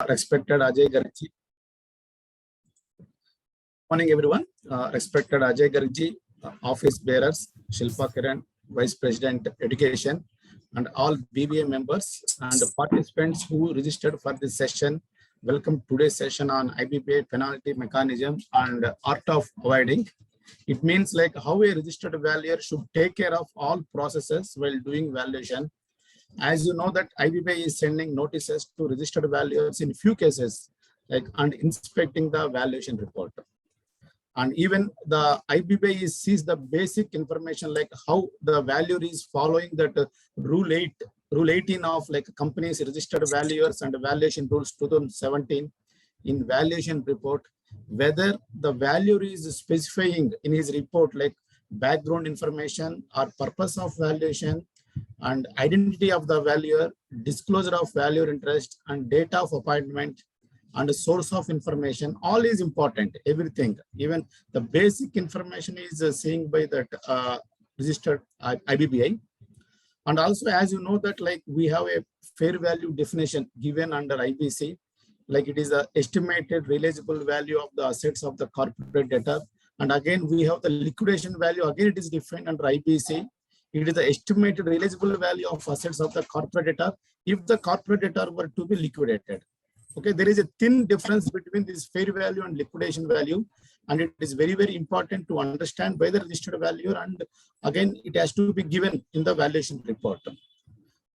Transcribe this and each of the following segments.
Respected Ajay Garg. Morning, everyone. Respected Ajay Garg, office bearers, Shilpa Kiran, Vice President Education, and all BBA members and participants who registered for this session. Welcome to today's session on IBBI penalty mechanism and art of avoiding. It means like how a registered valuer should take care of all processes while doing valuation. As you know that IBBI is sending notices to registered valuers in few cases, like and inspecting the valuation report. And even the IBBI sees the basic information like how the valuer is following that rule 18 of like companies registered valuers and valuation rules 2017 in valuation report, whether the valuer is specifying in his report like background information or purpose of valuation and identity of the valuer, disclosure of valuer interest and date of appointment and source of information, all is important, everything. Even the basic information is seen by that registered IBBI. And also, as you know that like we have a fair value definition given under IBC, like it is the estimated realizable value of the assets of the corporate debtor. And again, we have the liquidation value, again it is defined under IBC. It is the estimated realizable value of assets of the corporate debtor if the corporate debtor were to be liquidated. Okay, there is a thin difference between this fair value and liquidation value, and it is very, very important to understand by the registered valuer, and again, it has to be given in the valuation report.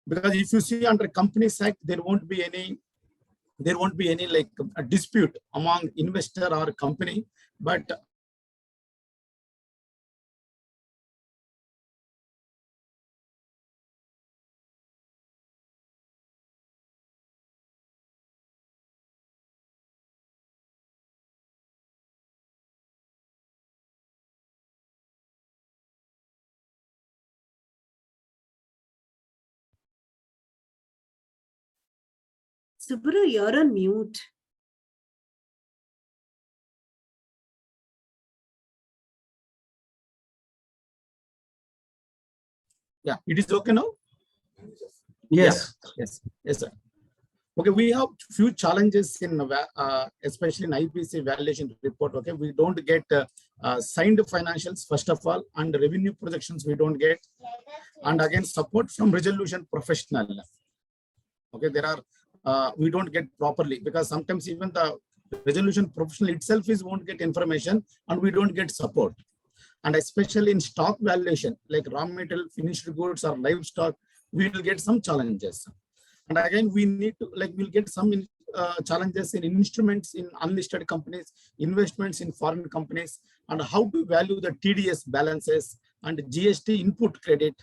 Because if you see under Companies Act, there won't be any like a dispute among investor or company, but Subru, you're on mute. yeah, it is okay now? Yes. Yeah. Yes, sir. Okay, we have few challenges in especially in IPC valuation report. Okay, we don't get signed financials first of all, and revenue projections we don't get, and again support from resolution professional. Okay, there are we don't get properly because sometimes even the resolution professional itself won't get information, and we don't get support. And especially in stock valuation, like raw material, finished goods, or livestock, we will get some challenges. And again, we need to we'll get some challenges in instruments in unlisted companies, investments in foreign companies, and how to value the TDS balances and GST input credit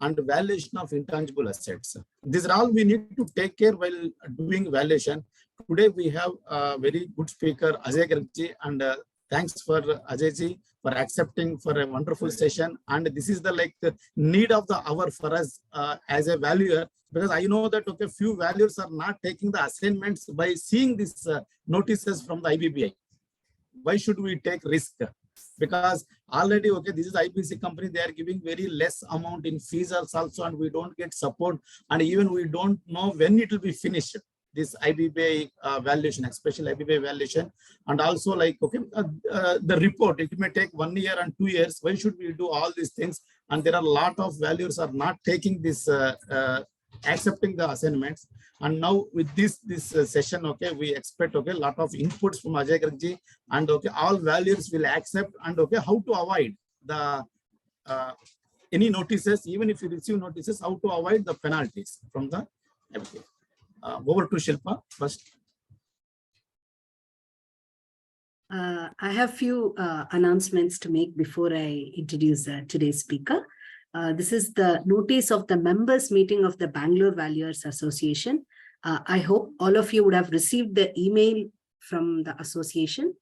and valuation of intangible assets. These are all we need to take care while doing valuation. Today we have a very good speaker, Ajay Garg, and thanks for Ajay ji for accepting for a wonderful session. And this is the need of the hour for us as a valuer, because I know that okay, few valuers are not taking the assignments by seeing these notices from the IBBI. Why should we take risk? Because already okay, this is IBC company, they are giving very less amount in fees also, and we don't get support, and even we don't know when it will be finished, this IBBI valuation, especially IBBI valuation. And also like okay, the report, it may take 1 year and 2 years. Why should we do all these things? And there are a lot of valuers are not taking this accepting the assignments. And now with this session, okay, we expect okay, a lot of inputs from Ajay Garg, and okay, all valuers will accept, and okay, how to avoid the any notices, even if you receive notices, how to avoid the penalties from the IBBI. Over to Shilpa first. I have few announcements to make before I introduce today's speaker. This is the notice of the members meeting of the Bangalore Valuers Association. I hope all of you would have received the email from the association.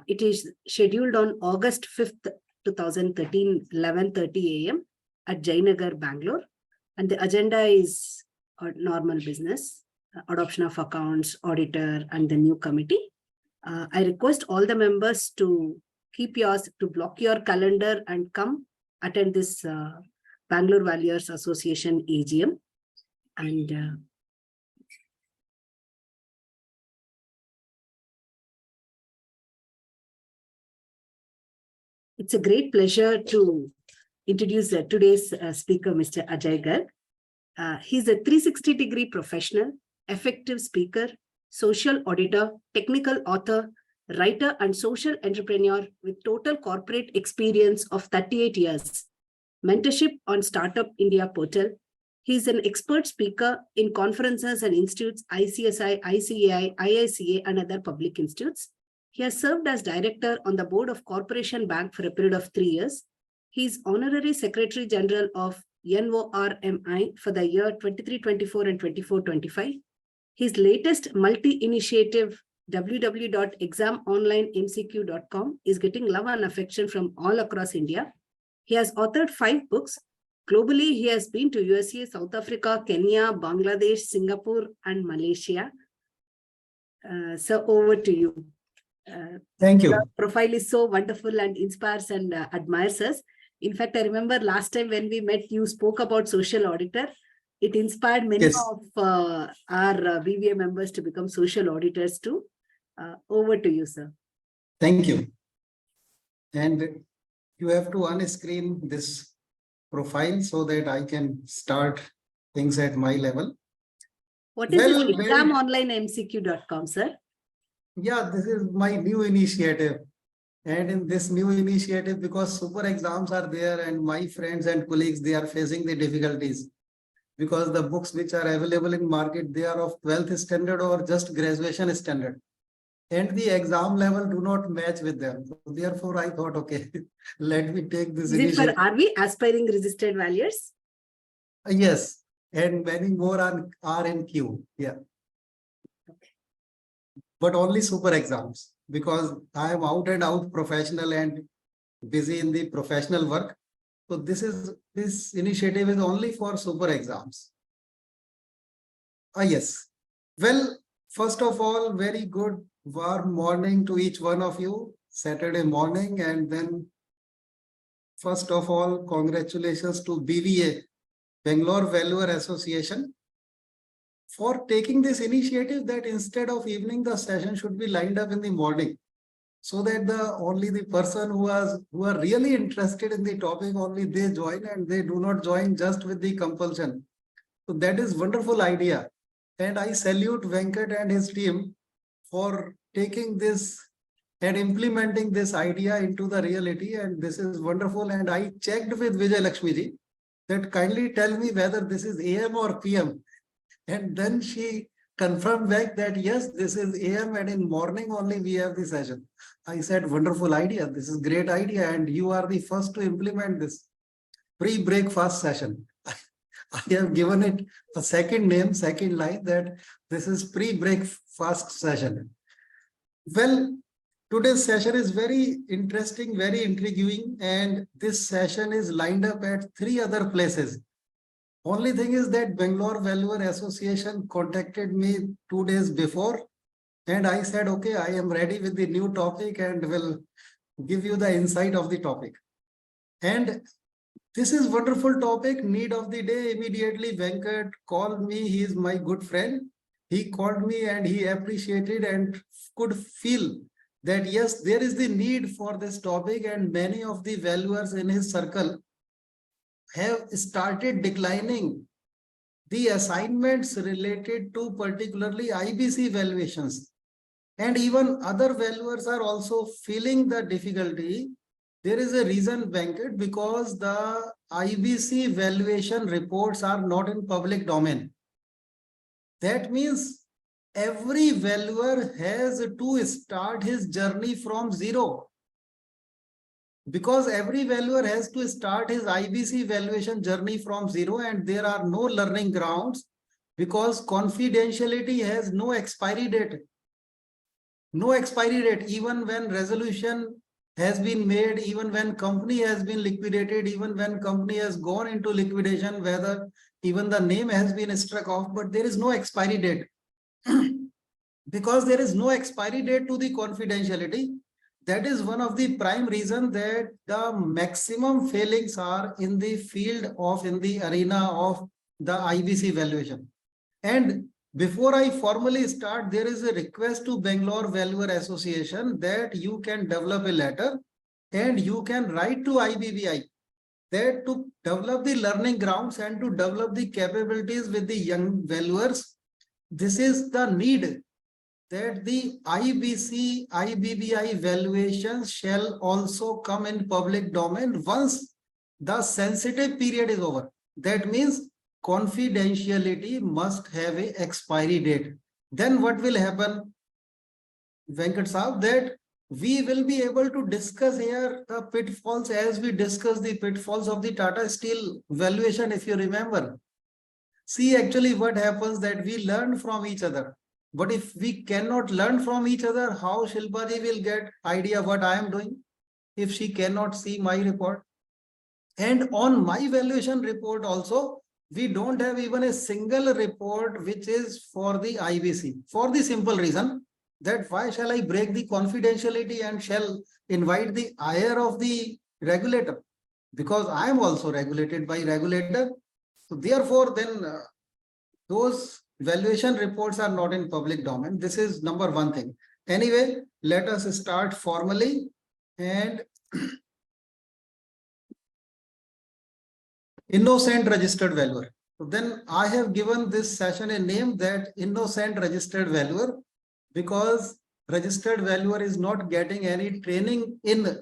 It is scheduled on August 5th, 2013, 11:30 a.m. at Jayanagar, Bangalore. And the agenda is normal business, adoption of accounts, auditor, and the new committee. I request all the members to block your calendar and come attend this Bangalore Valuers Association AGM. And It's a great pleasure to introduce today's speaker, Mr. Ajay Garg. He's a 360-degree professional, effective speaker, social auditor, technical author, writer, and social entrepreneur with total corporate experience of 38 years. Mentorship on Startup India portal. He's an expert speaker in conferences and institutes, ICSI, ICAI, IICA, and other public institutes. He has served as director on the board of Corporation Bank for a period of 3 years. He is Honorary Secretary General of NORMI for the year 23-24 and 24-25. His latest multi-initiative, www.examonlinemcq.com, is getting love and affection from all across India. He has authored 5 books. Globally, he has been to USA, South Africa, Kenya, Bangladesh, Singapore, and Malaysia. So over to you. Thank you. Your profile is so wonderful and inspires and admires us. In fact, I remember last time when we met, you spoke about social auditor. It inspired many Yes. of our BVA members to become social auditors too. Over to you, sir. Thank you. And you have to unscreen this profile so that I can start things at my level. What is Well, this very- examonlinemcq.com, sir? Yeah, this is my new initiative. And in this new initiative, because super exams are there and my friends and colleagues, they are facing the difficulties. Because the books which are available in market, they are of 12th standard or just graduation standard. And the exam level do not match with them. So therefore, I thought, okay, let me take this Is it for initiative. RV, aspiring registered valuers? Yes, and many more are in queue. Yeah. But only super exams, because I am out and out professional and busy in the professional work. So this initiative is only for super exams. Yes. Well, first of all, very good warm morning to each one of you, Saturday morning. And then first of all, congratulations to BVA, Bangalore Valuer Association, for taking this initiative that instead of evening, the session should be lined up in the morning, so that only the person who are really interested in the topic, only they join, and they do not join just with the compulsion. So that is wonderful idea. And I salute Venkat and his team for taking this and implementing this idea into the reality. And this is wonderful. And I checked with Vijay Lakshmi ji that kindly tell me whether this is AM or PM. And then she confirmed back that yes, this is AM and in morning only we have the session. I said, wonderful idea. This is great idea. And you are the first to implement this pre-breakfast session. I have given it a second name, second line, that this is pre-breakfast session. Well, today's session is very interesting, very intriguing, and this session is lined up at 3 other places. Only thing is that Bangalore Valuer Association contacted me 2 days before, and I said, okay, I am ready with the new topic and will give you the insight of the topic. And this is wonderful topic, need of the day. Immediately Venkat called me. He is my good friend. He called me and he appreciated and could feel that yes, there is the need for this topic, and many of the valuers in his circle have started declining the assignments related to particularly IBC valuations. And even other valuers are also feeling the difficulty. There is a reason, Venkat, because the IBC valuation reports are not in public domain. That means every valuer has to start his journey from zero. Because every valuer has to start his IBC valuation journey from zero, and there are no learning grounds because confidentiality has no expiry date. No expiry date, even when resolution has been made, even when company has been liquidated, even when company has gone into liquidation, whether even the name has been struck off, but there is no expiry date. Because there is no expiry date to the confidentiality, that is one of the prime reason that the maximum failings are in the field of, in the arena of the IBC valuation. And before I formally start, there is a request to Bangalore Valuer Association that you can develop a letter And you can write to IBBI that to develop the learning grounds and to develop the capabilities with the young valuers, this is the need that the IBBI valuations shall also come in public domain once the sensitive period is over. That means confidentiality must have a expiry date. Then what will happen, Venkat Saab, that we will be able to discuss here the pitfalls as we discuss the pitfalls of the Tata Steel valuation, if you remember. See, actually what happens that we learn from each other. But if we cannot learn from each other, how Shilpaji will get idea what I am doing if she cannot see my report? And on my valuation report also, we don't have even a single report which is for the IBC, for the simple reason that why shall I break the confidentiality and shall invite the ire of the regulator? Because I am also regulated by regulator. So therefore, then those valuation reports are not in public domain. This is number one thing. Anyway, let us start formally. And innocent registered valuer. So then I have given this session a name that innocent registered valuer, because registered valuer is not getting any training in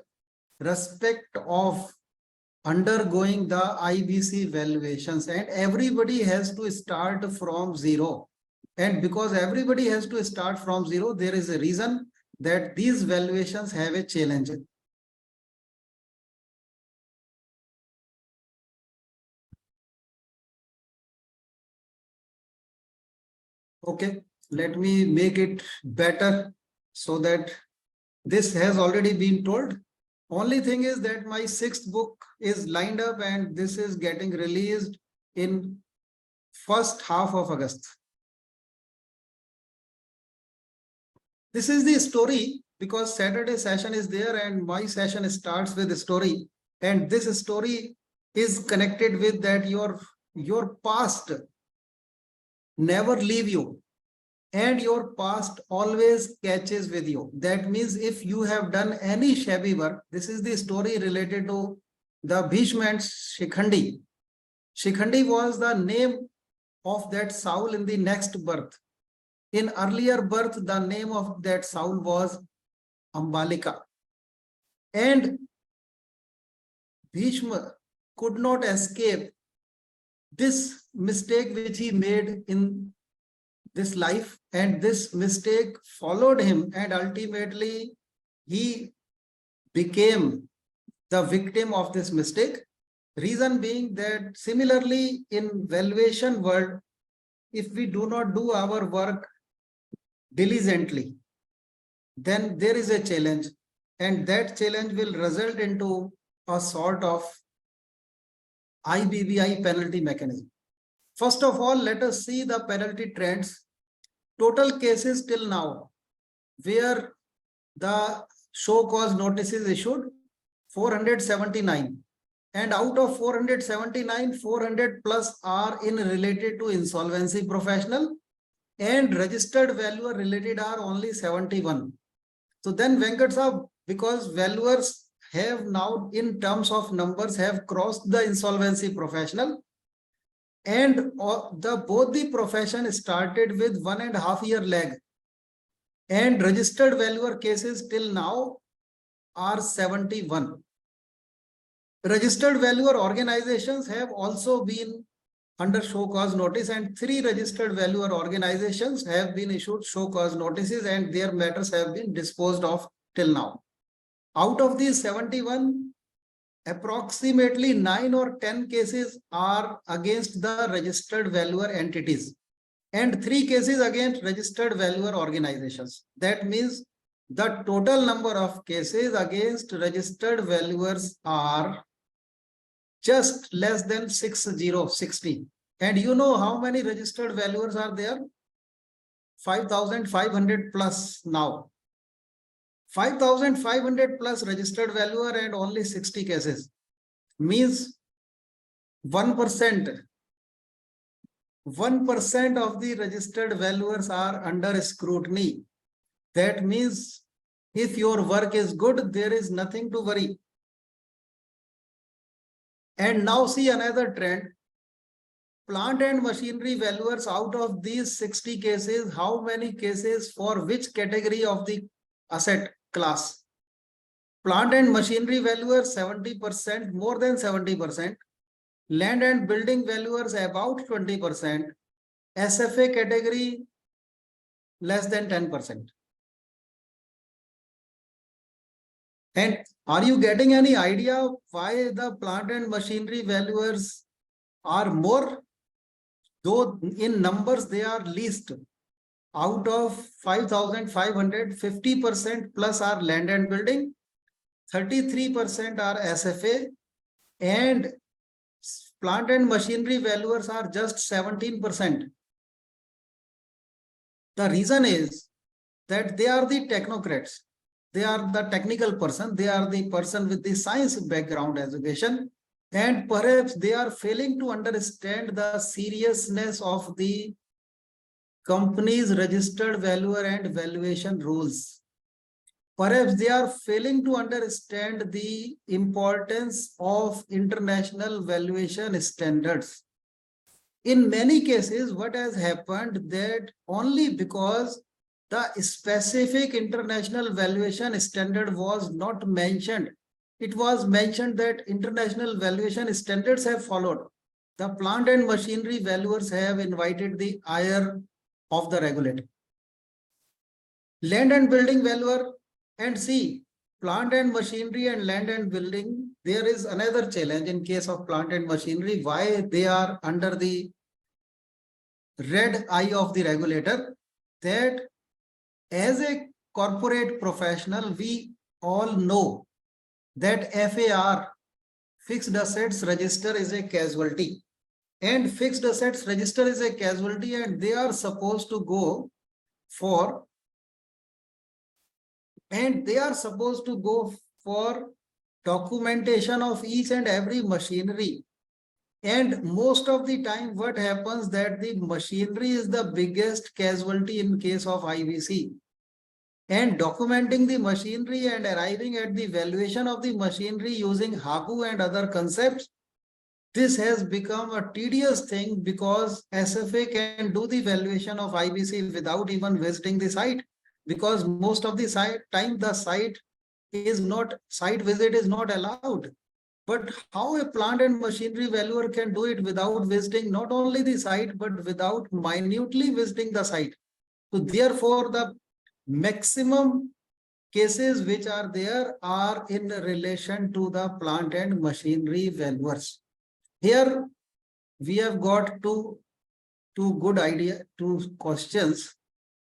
respect of undergoing the IBC valuations, and everybody has to start from zero. And because everybody has to start from zero, there is a reason that these valuations have a challenge. Okay, let me make it better so that this has already been told. Only thing is that my 6th book is lined up and this is getting released in first half of August. This is the story because Saturday session is there and my session starts with a story, and this story is connected with that your past never leave you and your past always catches with you. That means if you have done any shabby work, this is the story related to the Bhishma and Shikhandi. Shikhandi was the name of that soul in the next birth. In earlier birth, the name of that soul was Ambalika. And Bhishma could not escape this mistake which he made in this life, and this mistake followed him, and ultimately he became the victim of this mistake. Reason being that similarly in valuation world, if we do not do our work diligently, then there is a challenge, and that challenge will result into a sort of IBBI penalty mechanism. First of all, let us see the penalty trends. Total cases till now where the show cause notice is issued 479, and out of 479, 400 plus are in related to insolvency professional, and registered valuer related are only 71. So then Venkat Saab, because valuers have now in terms of numbers have crossed the insolvency professional, and both the profession started with 1.5 year lag, and registered valuer cases till now are 71. Registered valuer organizations have also been under show cause notice, and 3 registered valuer organizations have been issued show cause notices and their matters have been disposed of till now. Out of these 71, approximately 9 or 10 cases are against the registered valuer entities and 3 cases against registered valuer organizations. That means the total number of cases against registered valuers are just less than 60. And you know how many registered valuers are there? 5,500 plus now. 5,500 plus registered valuer and only 60 cases means 1%. 1% of the registered valuers are under scrutiny. That means If your work is good, there is nothing to worry. And now see another trend. Plant and machinery valuers, out of these 60 cases, how many cases for which category of the asset class? Plant and machinery valuers 70%, more than 70%. Land and building valuers about 20%. SFA category less than 10%. And are you getting any idea why the plant and machinery valuers are more? Though in numbers they are least. Out of 5,500, 50% plus are land and building, 33% are SFA, and plant and machinery valuers are just 17%. The reason is that they are the technocrats. They are the technical person. They are the person with the science background education. And perhaps they are failing to understand the seriousness of the company's registered valuer and valuation rules. Perhaps they are failing to understand the importance of international valuation standards. In many cases, what has happened that only because the specific international valuation standard was not mentioned, it was mentioned that international valuation standards have followed. The plant and machinery valuers have invited the ire of the regulator. Land and building valuer, and see, plant and machinery and land and building, there is another challenge in case of plant and machinery, why they are under the red eye of the regulator, that as a corporate professional, we all know that FAR, fixed assets register, is a casualty. And fixed assets register is a casualty, and they are supposed to go for documentation of each and every machinery. And most of the time, what happens that the machinery is the biggest casualty in case of IBC. And documenting the machinery and arriving at the valuation of the machinery using Haku and other concepts, this has become a tedious thing because SFA can do the valuation of IBC without even visiting the site, because most of the time the site visit is not allowed. But how a plant and machinery valuer can do it without visiting not only the site, but without minutely visiting the site? So therefore, the maximum cases which are there are in relation to the plant and machinery valuers. Here we have got two questions,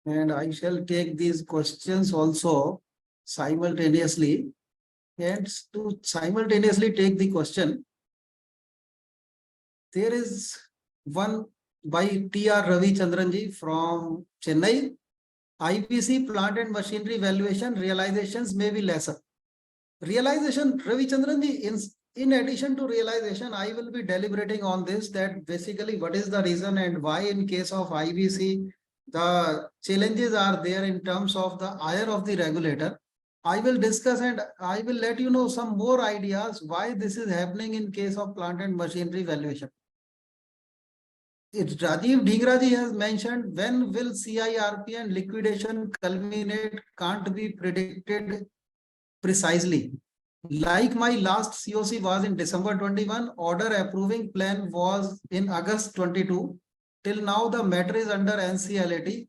and I shall take these questions also simultaneously. And to simultaneously take the question, there is one by T.R. Ravichandranji from Chennai. IBC plant and machinery valuation realizations may be lesser. Realization, Ravichandranji, in addition to realization, I will be deliberating on this, that basically what is the reason and why in case of IBC, the challenges are there in terms of the ire of the regulator. I will discuss and I will let you know some more ideas why this is happening in case of plant and machinery valuation. Rajiv Dhingraji has mentioned, when will CIRP and liquidation culminate can't be predicted precisely. Like my last COC was in December 21, order approving plan was in August 22. Till now the matter is under NCLAT.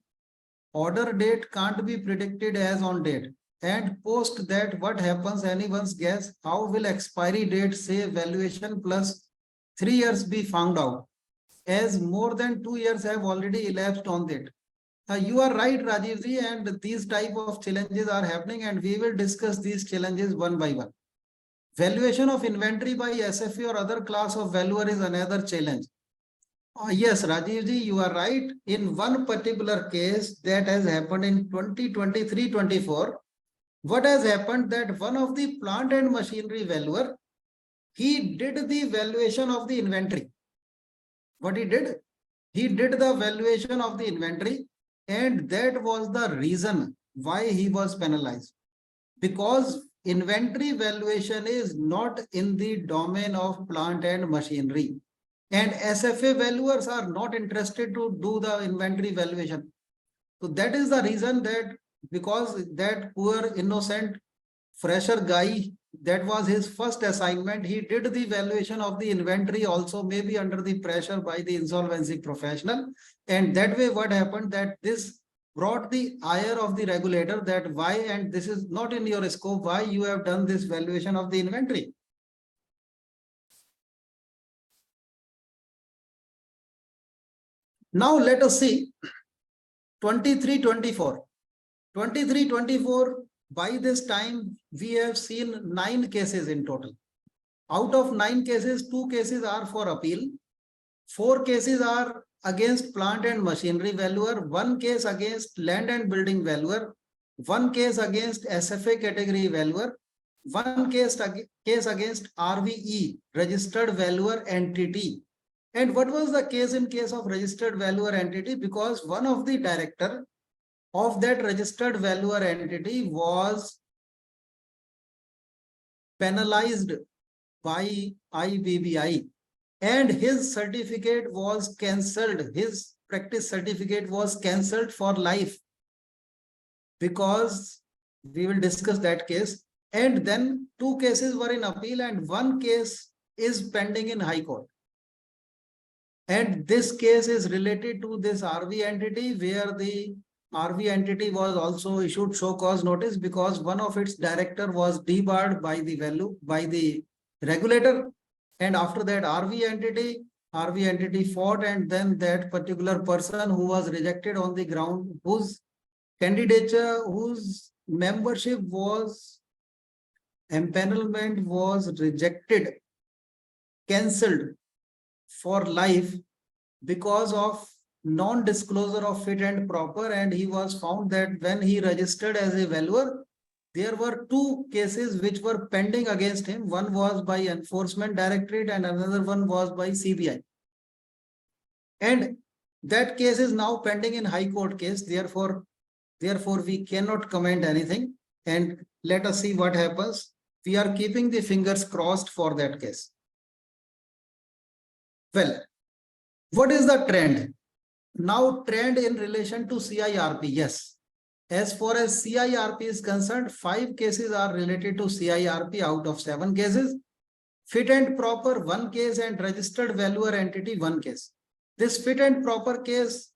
Order date can't be predicted as on date. And post that, what happens, anyone's guess? How will expiry date, say valuation plus 3 years, be found out, as more than 2 years have already elapsed on that? You are right, Rajivji, and these type of challenges are happening, and we will discuss these challenges one by one. Valuation of inventory by SFA or other class of valuer is another challenge. Yes, Rajivji, you are right. In one particular case that has happened in 2023-24, what has happened that one of the plant and machinery valuer, he did the valuation of the inventory. What he did? He did the valuation of the inventory, and that was the reason why he was penalized. because inventory valuation is not in the domain of plant and machinery. And SFA valuers are not interested to do the inventory valuation. So that is the reason that because that poor innocent fresher guy, that was his first assignment, he did the valuation of the inventory also, maybe under the pressure by the insolvency professional. And that way what happened, that this brought the ire of the regulator, that why, and this is not in your scope, why you have done this valuation of the inventory. Now let us see 23-24. 23-24, by this time we have seen 9 cases in total. Out of 9 cases, 2 cases are for appeal, 4 cases are against plant and machinery valuer, 1 case against land and building valuer, 1 case against SFA category valuer, 1 case against RVE, registered valuer entity. And what was the case in case of registered valuer entity? Because one of the director of that registered valuer entity was penalized by IBBI and his certificate was cancelled. His practice certificate was cancelled for life, because we will discuss that case. And then 2 cases were in appeal and 1 case is pending in High Court. And this case is related to this RV entity, where the RV entity was also issued show cause notice because one of its director was debarred by the regulator. And after that RV entity fought, and then that particular person who was rejected on the ground, whose candidature, whose membership was, empanelment was rejected, cancelled for life because of non-disclosure of fit and proper. And he was found that when he registered as a valuer, there were 2 cases which were pending against him. One was by Enforcement Directorate and another one was by CBI. And that case is now pending in High Court case. Therefore, we cannot comment anything. And let us see what happens. We are keeping the fingers crossed for that case. Well, what is the trend? Now, trend in relation to CIRP, yes. As far as CIRP is concerned, 5 cases are related to CIRP out of 7 cases. Fit and proper, 1 case, and registered valuer entity, 1 case. This fit and proper case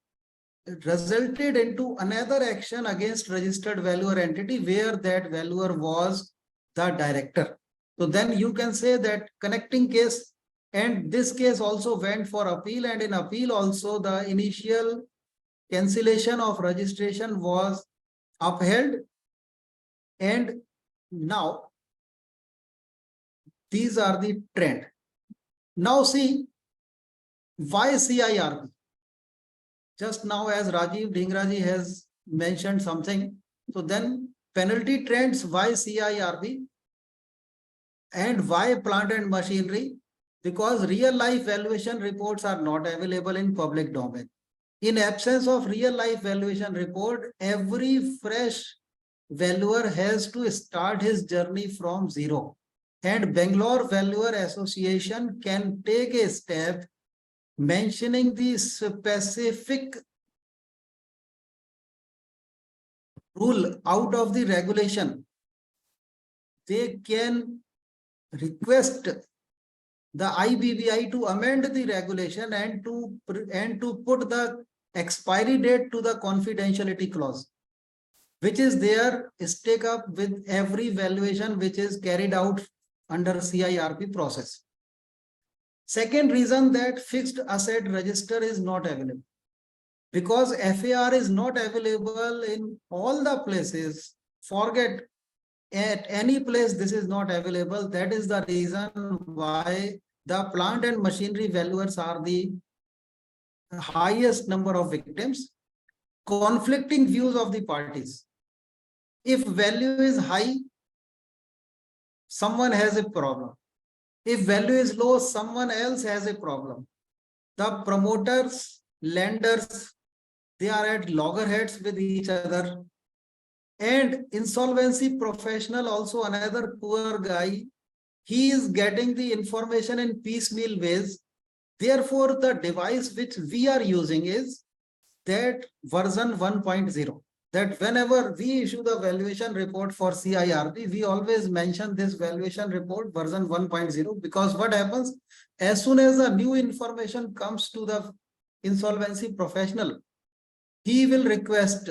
resulted into another action against registered valuer entity, where that valuer was the director. So then you can say that connecting case. And this case also went for appeal, and in appeal also the initial cancellation of registration was upheld. And now these are the trend. Now see, why CIRP? Just now as Rajiv Dhingraji has mentioned something. So then penalty trends, why CIRP? And why plant and machinery? Because real life valuation reports are not available in public domain. In absence of real life valuation report, every fresh valuer has to start his journey from zero. And Bangalore Valuer Association can take a step mentioning the specific rule out of the regulation. They can request the IBBI to amend the regulation and to put the expiry date to the confidentiality clause, which is there, is take up with every valuation which is carried out under CIRP process. Second reason, that fixed asset register is not available, because FAR is not available in all the places. Forget, at any place this is not available. That is the reason why the plant and machinery valuers are the highest number of victims. Conflicting views of the parties. If value is high, someone has a problem. If value is low, someone else has a problem. The promoters, lenders, they are at loggerheads with each other. And insolvency professional, also another poor guy, he is getting the information in piecemeal ways. Therefore, the device which we are using is that version 1.0. That whenever we issue the valuation report for CIRP, we always mention this valuation report version 1.0, because what happens, as soon as a new information comes to the insolvency professional, he will request,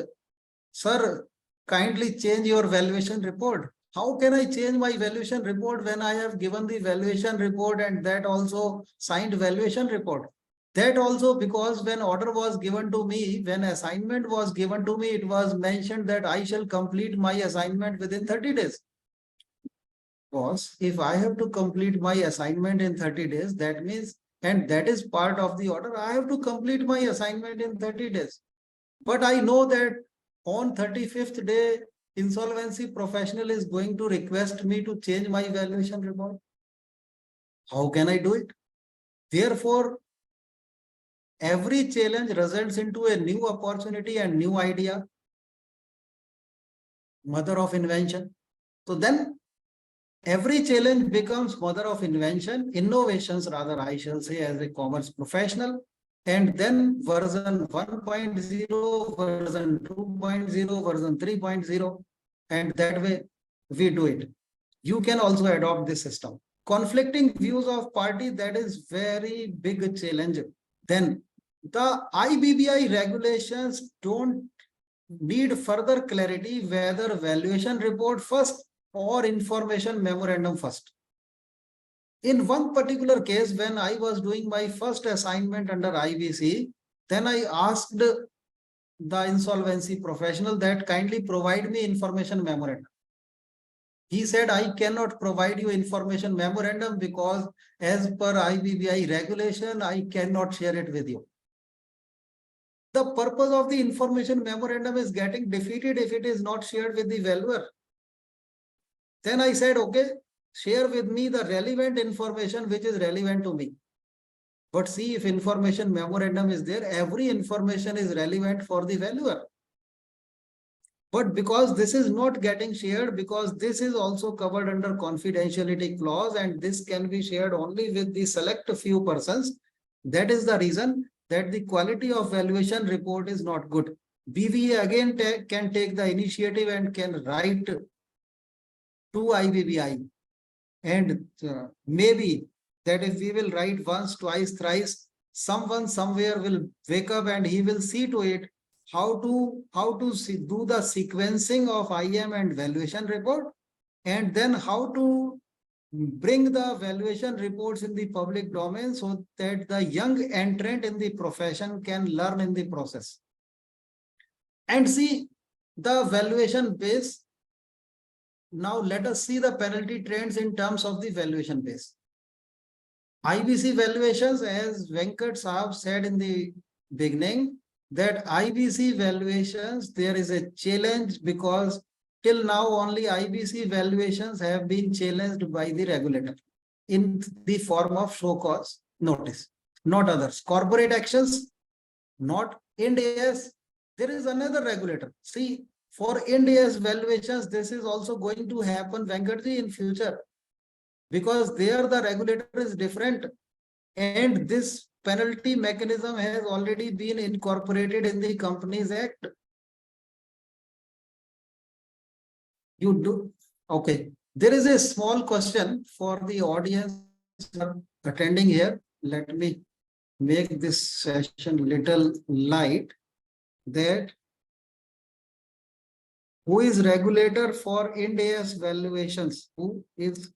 sir, kindly change your valuation report. How can I change my valuation report when I have given the valuation report and that also signed valuation report? That also because when order was given to me, when assignment was given to me, it was mentioned that I shall complete my assignment within 30 days. Because if I have to complete my assignment in 30 days, that means, and that is part of the order, I have to complete my assignment in 30 days. But I know that on 35th day, insolvency professional is going to request me to change my valuation report. How can I do it? Therefore, every challenge results into a new opportunity and new idea, mother of invention. So then every challenge becomes mother of invention, innovations rather, I shall say, as a commerce professional. And then version 1.0, version 2.0, version 3.0, and that way we do it. You can also adopt this system. Conflicting views of party, that is very big challenge. Then the IBBI regulations don't need further clarity whether valuation report first or information memorandum first. In one particular case, when I was doing my first assignment under IBC, then I asked the insolvency professional that kindly provide me information memorandum. He said, I cannot provide you information memorandum because as per IBBI regulation, I cannot share it with you. The purpose of the information memorandum is getting defeated if it is not shared with the valuer. Then I said, okay, share with me the relevant information which is relevant to me. But see, if information memorandum is there, every information is relevant for the valuer. But because this is not getting shared, because this is also covered under confidentiality clause and this can be shared only with the select few persons, that is the reason that the quality of valuation report is not good. BVA again can take the initiative and can write to IBBI. And maybe that if we will write once, twice, thrice, someone somewhere will wake up and he will see to it how to do the sequencing of IM and valuation report, and then how to bring the valuation reports in the public domain so that the young entrant in the profession can learn in the process. And see the valuation base. Now let us see the penalty trends in terms of the valuation base. IBC valuations, as Venkat Saab said in the beginning, that IBC valuations, there is a challenge because till now only IBC valuations have been challenged by the regulator in the form of show cause notice, not others. Corporate actions, not Ind AS. There is another regulator. See, for Ind AS valuations, this is also going to happen, Venkatji, in future, because there the regulator is different and this penalty mechanism has already been incorporated in the Companies Act. You do, okay. There is a small question for the audience attending here. Let me make this session little light. That who is regulator for Ind AS valuations? Who is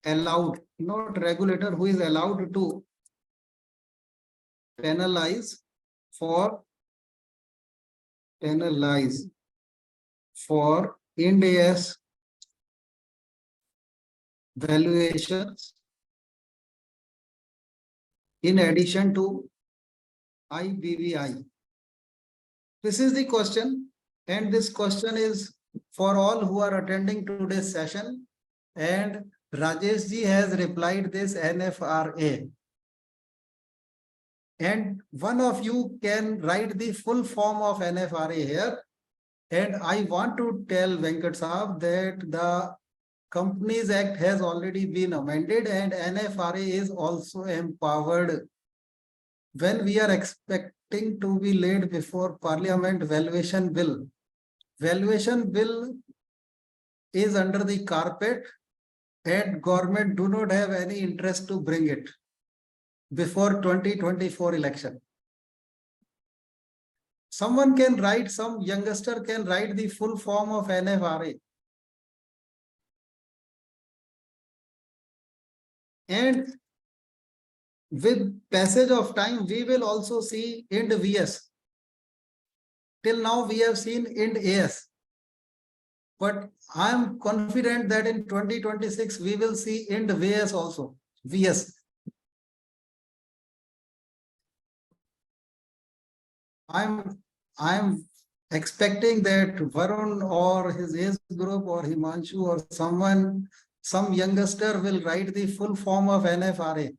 allowed, not regulator, who is allowed to penalize for Ind AS valuations in addition to IBBI? This is the question, and this question is for all who are attending today's session, and Rajesh ji has replied this NFRA. And one of you can write the full form of NFRA here, And I want to tell Venkat Saab that the Companies Act has already been amended and NFRA is also empowered. When we are expecting to be laid before Parliament valuation bill is under the carpet and government do not have any interest to bring it before 2024 election. Someone can write, some youngster can write the full form of NFRA. And with passage of time, we will also see IND VS. Till now, we have seen IND AS. But I am confident that in 2026, we will see IND VS also. VS. I'm expecting that Varun or his age group or Himanshu or someone, some youngster will write the full form of NFRA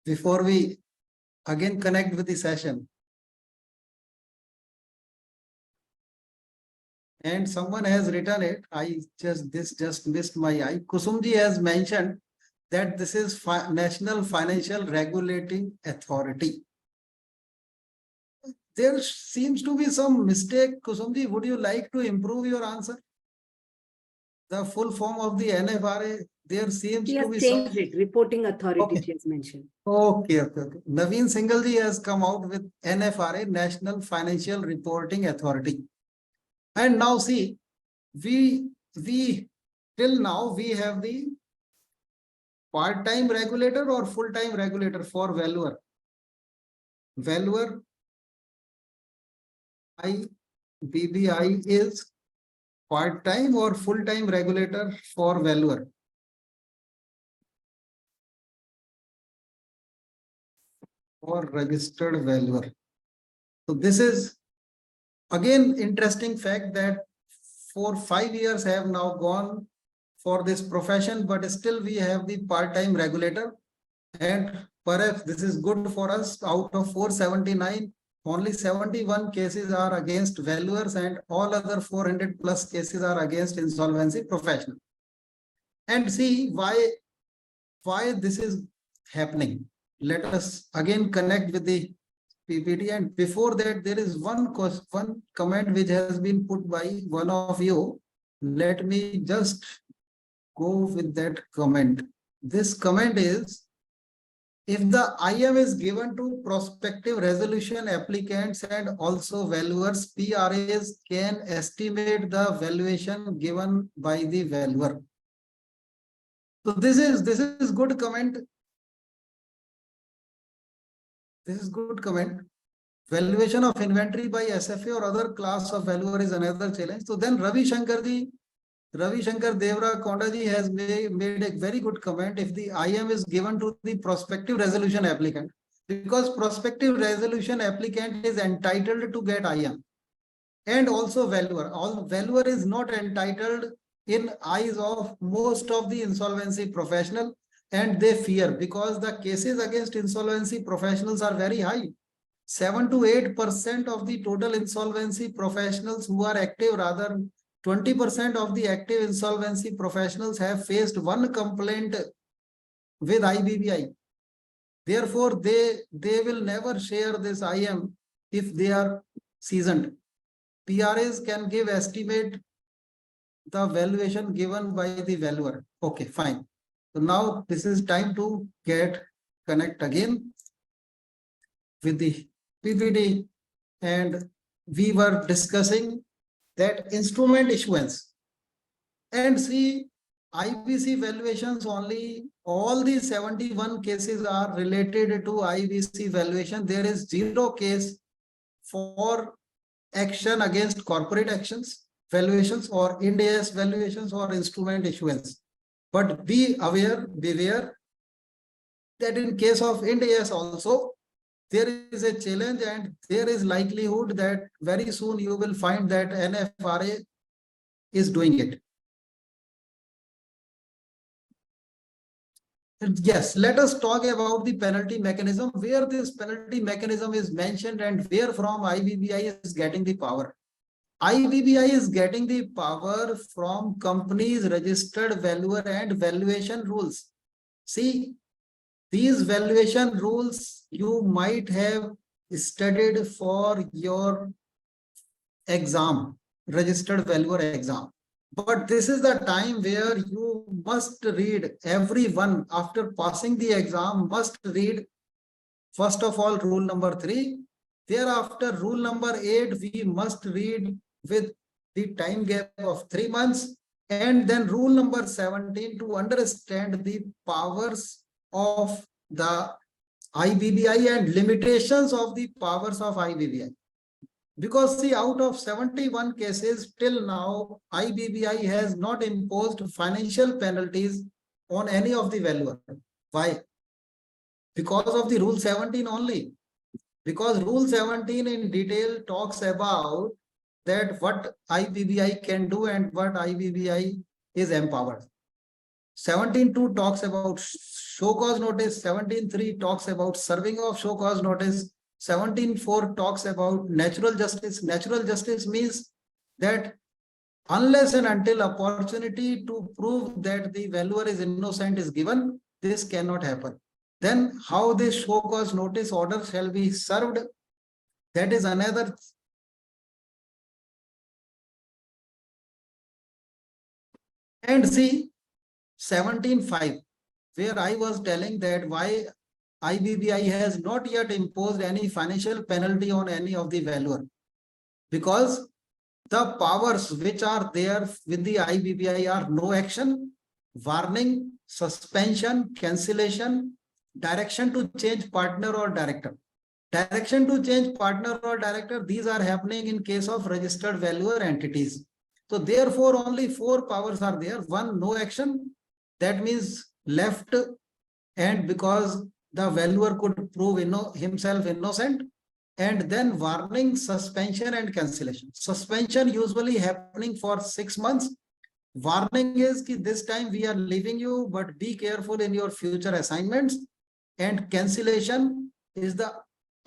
before we again connect with the session. And someone has written it. This just missed my eye. Kusumji has mentioned that this is National Financial Regulating Authority. There seems to be some mistake. Kusumji, would you like to improve your answer? The full form of the NFRA, there seems to be changed it. Reporting authority, Okay. she has mentioned. Okay. Naveen Singhal has come out with NFRA, National Financial Reporting Authority. And now see, we till now we have the part-time regulator or full-time regulator for valuer. Valuer IBBI is part-time or full-time regulator for valuer. Or registered valuer. So this is again interesting fact that 4-5 years have now gone for this profession, but still we have the part-time regulator. And perhaps this is good for us. Out of 479, only 71 cases are against valuers and all other 400 plus cases are against insolvency professional. And see why this is happening. Let us again connect with the PPT, and before that there is one comment which has been put by one of you. Let me just go with that comment. This comment is, if the IM is given to prospective resolution applicants and also valuers, PRAs can estimate the valuation given by the valuer. So this is good comment. This is good comment. Valuation of inventory by SFA or other class of valuer is another challenge. So then Ravi Shankar Devra Kondaji has made a very good comment. If the IM is given to the prospective resolution applicant, because prospective resolution applicant is entitled to get IM, and also valuer. All valuer is not entitled in eyes of most of the insolvency professional, and they fear because the cases against insolvency professionals are very high. 7 to 8% of the total insolvency professionals who are active, rather 20% of the active insolvency professionals have faced one complaint with IBBI. Therefore, they will never share this IM if they are seasoned. PRAs can give estimate the valuation given by the valuer. Okay, fine. So now this is time to connect again with the PPT, and we were discussing that instrument issuance. And see, IBC valuations only, all the 71 cases are related to IBC valuation. There is 0 case for action against corporate actions, valuations, or IND AS valuations or instrument issuance. But beware that in case of IND AS also, there is a challenge and there is likelihood that very soon you will find that NFRA is doing it. Yes, let us talk about the penalty mechanism, where this penalty mechanism is mentioned and where from IBBI is getting the power. IBBI is getting the power from companies registered valuer and valuation rules. See, these valuation rules you might have studied for your exam, registered valuer exam. But this is the time where you must read, everyone after passing the exam must read, first of all, rule number 3. Thereafter, rule number 8, we must read with the time gap of 3 months. And then rule number 17 to understand the powers of the IBBI and limitations of the powers of IBBI. Because see, out of 71 cases till now, IBBI has not imposed financial penalties on any of the valuer. Why? Because of the rule 17 only. Because rule 17 in detail talks about that what IBBI can do and what IBBI is empowered. 17.2 talks about show cause notice, 17.3 talks about serving of show cause notice, 17.4 talks about natural justice. Natural justice means that unless and until opportunity to prove that the valuer is innocent is given, this cannot happen. Then how this show cause notice order shall be served, that is another. And see, 17.5, where I was telling that why IBBI has not yet imposed any financial penalty on any of the valuer. Because the powers which are there with the IBBI are no action, warning, suspension, cancellation, direction to change partner or director. Direction to change partner or director, these are happening in case of registered valuer entities. So therefore, only 4 powers are there. 1, no action. That means left, and because the valuer could prove himself innocent. And then warning, suspension and cancellation. Suspension usually happening for 6 months. Warning is that this time we are leaving you, but be careful in your future assignments. And cancellation is the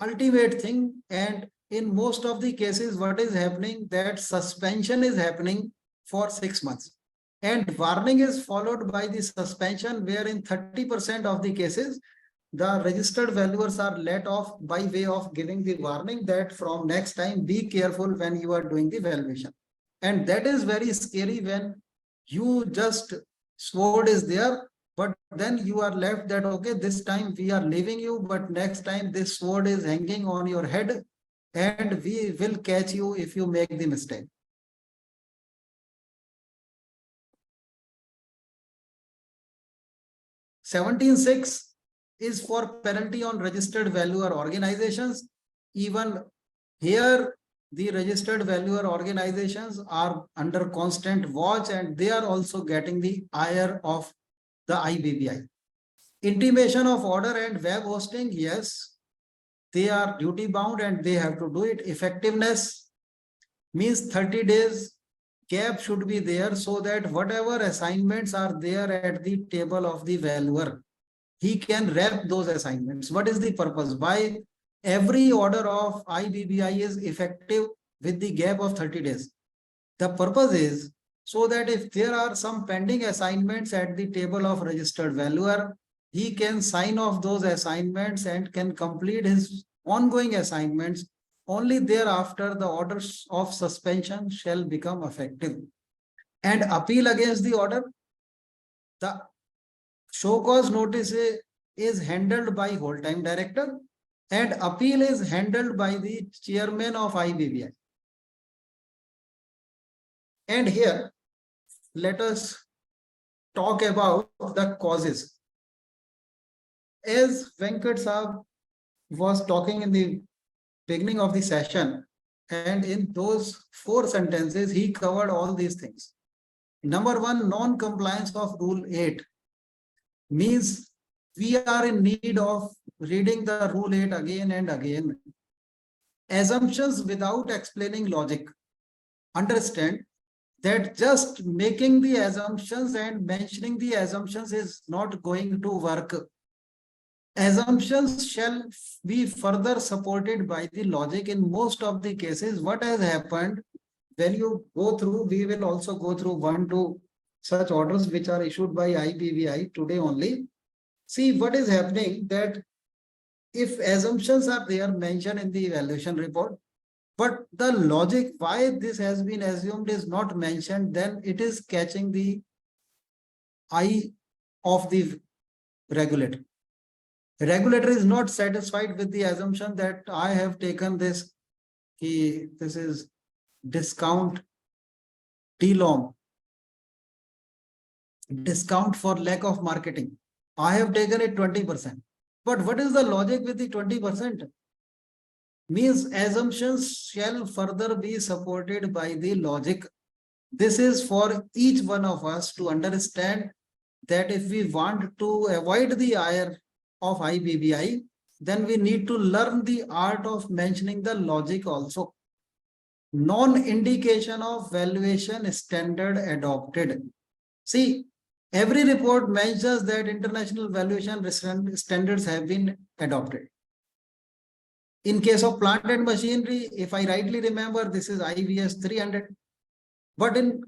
ultimate thing. And in most of the cases, what is happening, that suspension is happening for 6 months. And warning is followed by the suspension, where in 30% of the cases, the registered valuers are let off by way of giving the warning that from next time, be careful when you are doing the valuation. And that is very scary when you just sword is there, but then you are left that, okay, this time we are leaving you, but next time this sword is hanging on your head and we will catch you if you make the mistake. (17.6) is for penalty on registered valuer organizations. Even here, the registered valuer organizations are under constant watch and they are also getting the ire of the IBBI. Intimation of order and web hosting, yes, they are duty bound and they have to do it. Effectiveness means 30 days gap should be there so that whatever assignments are there at the table of the valuer, he can wrap those assignments. What is the purpose? Why every order of IBBI is effective with the gap of 30 days? The purpose is so that if there are some pending assignments at the table of registered valuer, he can sign off those assignments and can complete his ongoing assignments. Only thereafter the orders of suspension shall become effective. And appeal against the order, the show cause notice is handled by whole-time director and appeal is handled by the chairman of IBBI. And here, let us talk about the causes. As Venkat Saab was talking in the beginning of the session, and in those 4 sentences, he covered all these things. Number 1, non-compliance of Rule 8 means we are in need of reading the Rule 8 again and again. Assumptions without explaining logic. Understand that just making the assumptions and mentioning the assumptions is not going to work. Assumptions shall be further supported by the logic. In most of the cases, what has happened, when you go through, we will also go through 1-2 such orders which are issued by IBBI today only. See what is happening, that if assumptions are there mentioned in the evaluation report, but the logic why this has been assumed is not mentioned, then it is catching the eye of the regulator. The regulator is not satisfied with the assumption that I have taken this, this is discount DLOM, discount for lack of marketing. I have taken it 20%. But what is the logic with the 20%? Means assumptions shall further be supported by the logic. This is for each one of us to understand that if we want to avoid the ire of IBBI, then we need to learn the art of mentioning the logic also. Non-indication of valuation standard adopted. See, every report mentions that international valuation standards have been adopted. In case of plant and machinery, if I rightly remember, this is IVS 300. But in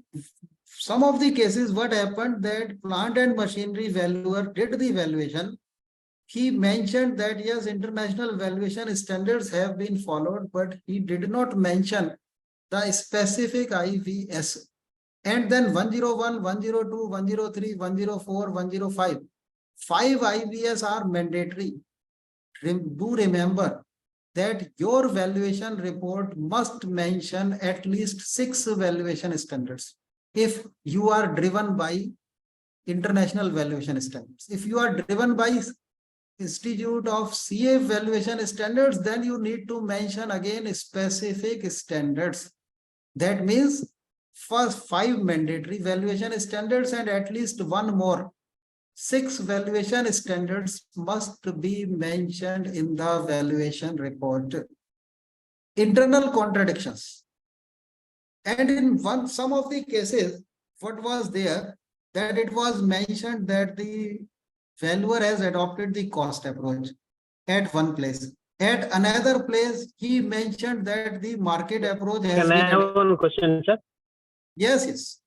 some of the cases, what happened, that plant and machinery valuer did the valuation. He mentioned that yes, international valuation standards have been followed, but he did not mention the specific IVS. And then 101, 102, 103, 104, 105. 5 IVS are mandatory. Do remember that your valuation report must mention at least 6 valuation standards. If you are driven by international valuation standards, if you are driven by Institute of CA valuation standards, then you need to mention again specific standards. That means first 5 mandatory valuation standards and at least 1 more. 6 valuation standards must be mentioned in the valuation report. Internal contradictions. And in some of the cases, what was there, that it was mentioned that the valuer has adopted the cost approach at one place. At another place, he mentioned that the market approach has Can been. I have one question, sir? Yes.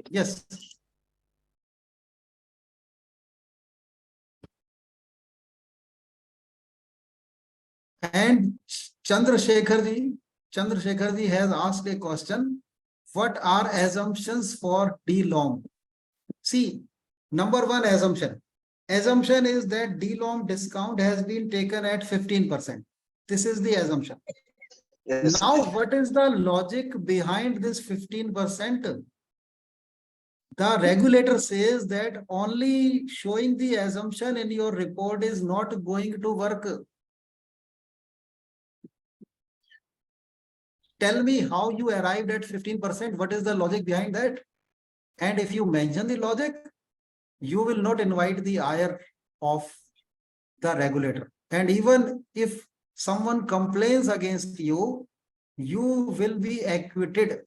Yes. And Chandrasekhar ji has asked a question. What are assumptions for DLOM? See, number 1 assumption. Assumption is that DLOM discount has been taken at 15%. This is the assumption. Yes. Now, what is the logic behind this 15%? The regulator says that only showing the assumption in your report is not going to work. Tell me how you arrived at 15%. What is the logic behind that? And if you mention the logic, you will not invite the ire of the regulator. And even if someone complains against you, you will be acquitted.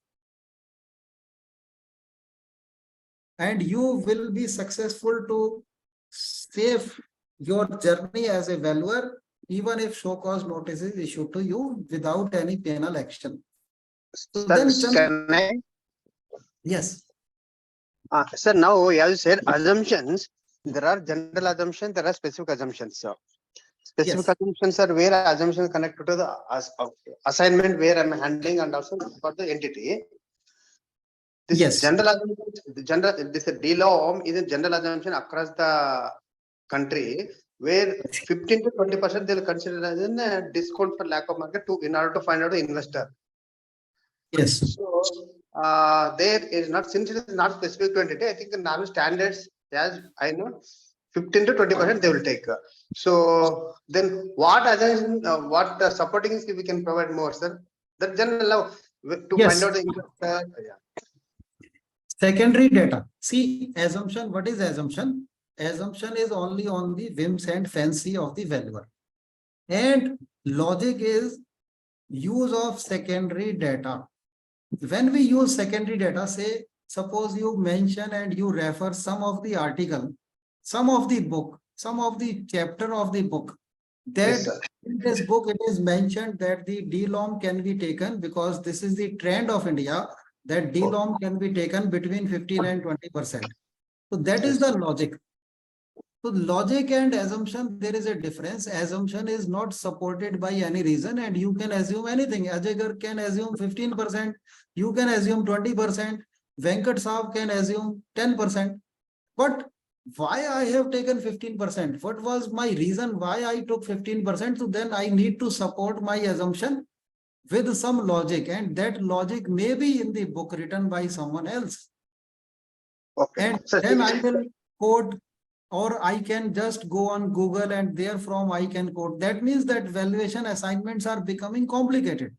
And you will be successful to save your journey as a valuer, even if show cause notice is issued to you without any penal action. So then, can I? Yes. Sir, now as you said, assumptions, there are general assumptions, there are specific assumptions. So specific assumptions are where assumptions connected to the assignment where I'm handling and also for the entity. This general assumption, this DLOM is a general assumption across the country, where 15 to 20% they'll consider as a discount for lack of market in order to find out the investor. Yes. So there is not, since it is not specific to entity, I think the normal standards, as I know, 15 to 20% they will take. So then what assumption, what supporting is we can provide more, sir? The general to find out the investor. Secondary data. See, assumption, what is assumption? Assumption is only on the whims and fancy of the valuer. And logic is use of secondary data. When we use secondary data, say, suppose you mention and you refer some of the article, some of the book, some of the chapter of the book, that sir. in this book it is mentioned that the DLOM can be taken, because this is the trend of India, that DLOM can be taken between 15 and 20%. So that is Yes. the logic. So logic and assumption, there is a difference. Assumption is not supported by any reason, and you can assume anything. Ajay Garg can assume 15%, you can assume 20%, Venkat Saab can assume 10%. But why I have taken 15%? What was my reason why I took 15%? So then I need to support my assumption with some logic, and that logic may be in the book written by someone else. Okay. And Sir, then I will quote, or I can just go on Google and therefrom I can quote. That means that valuation assignments are becoming complicated.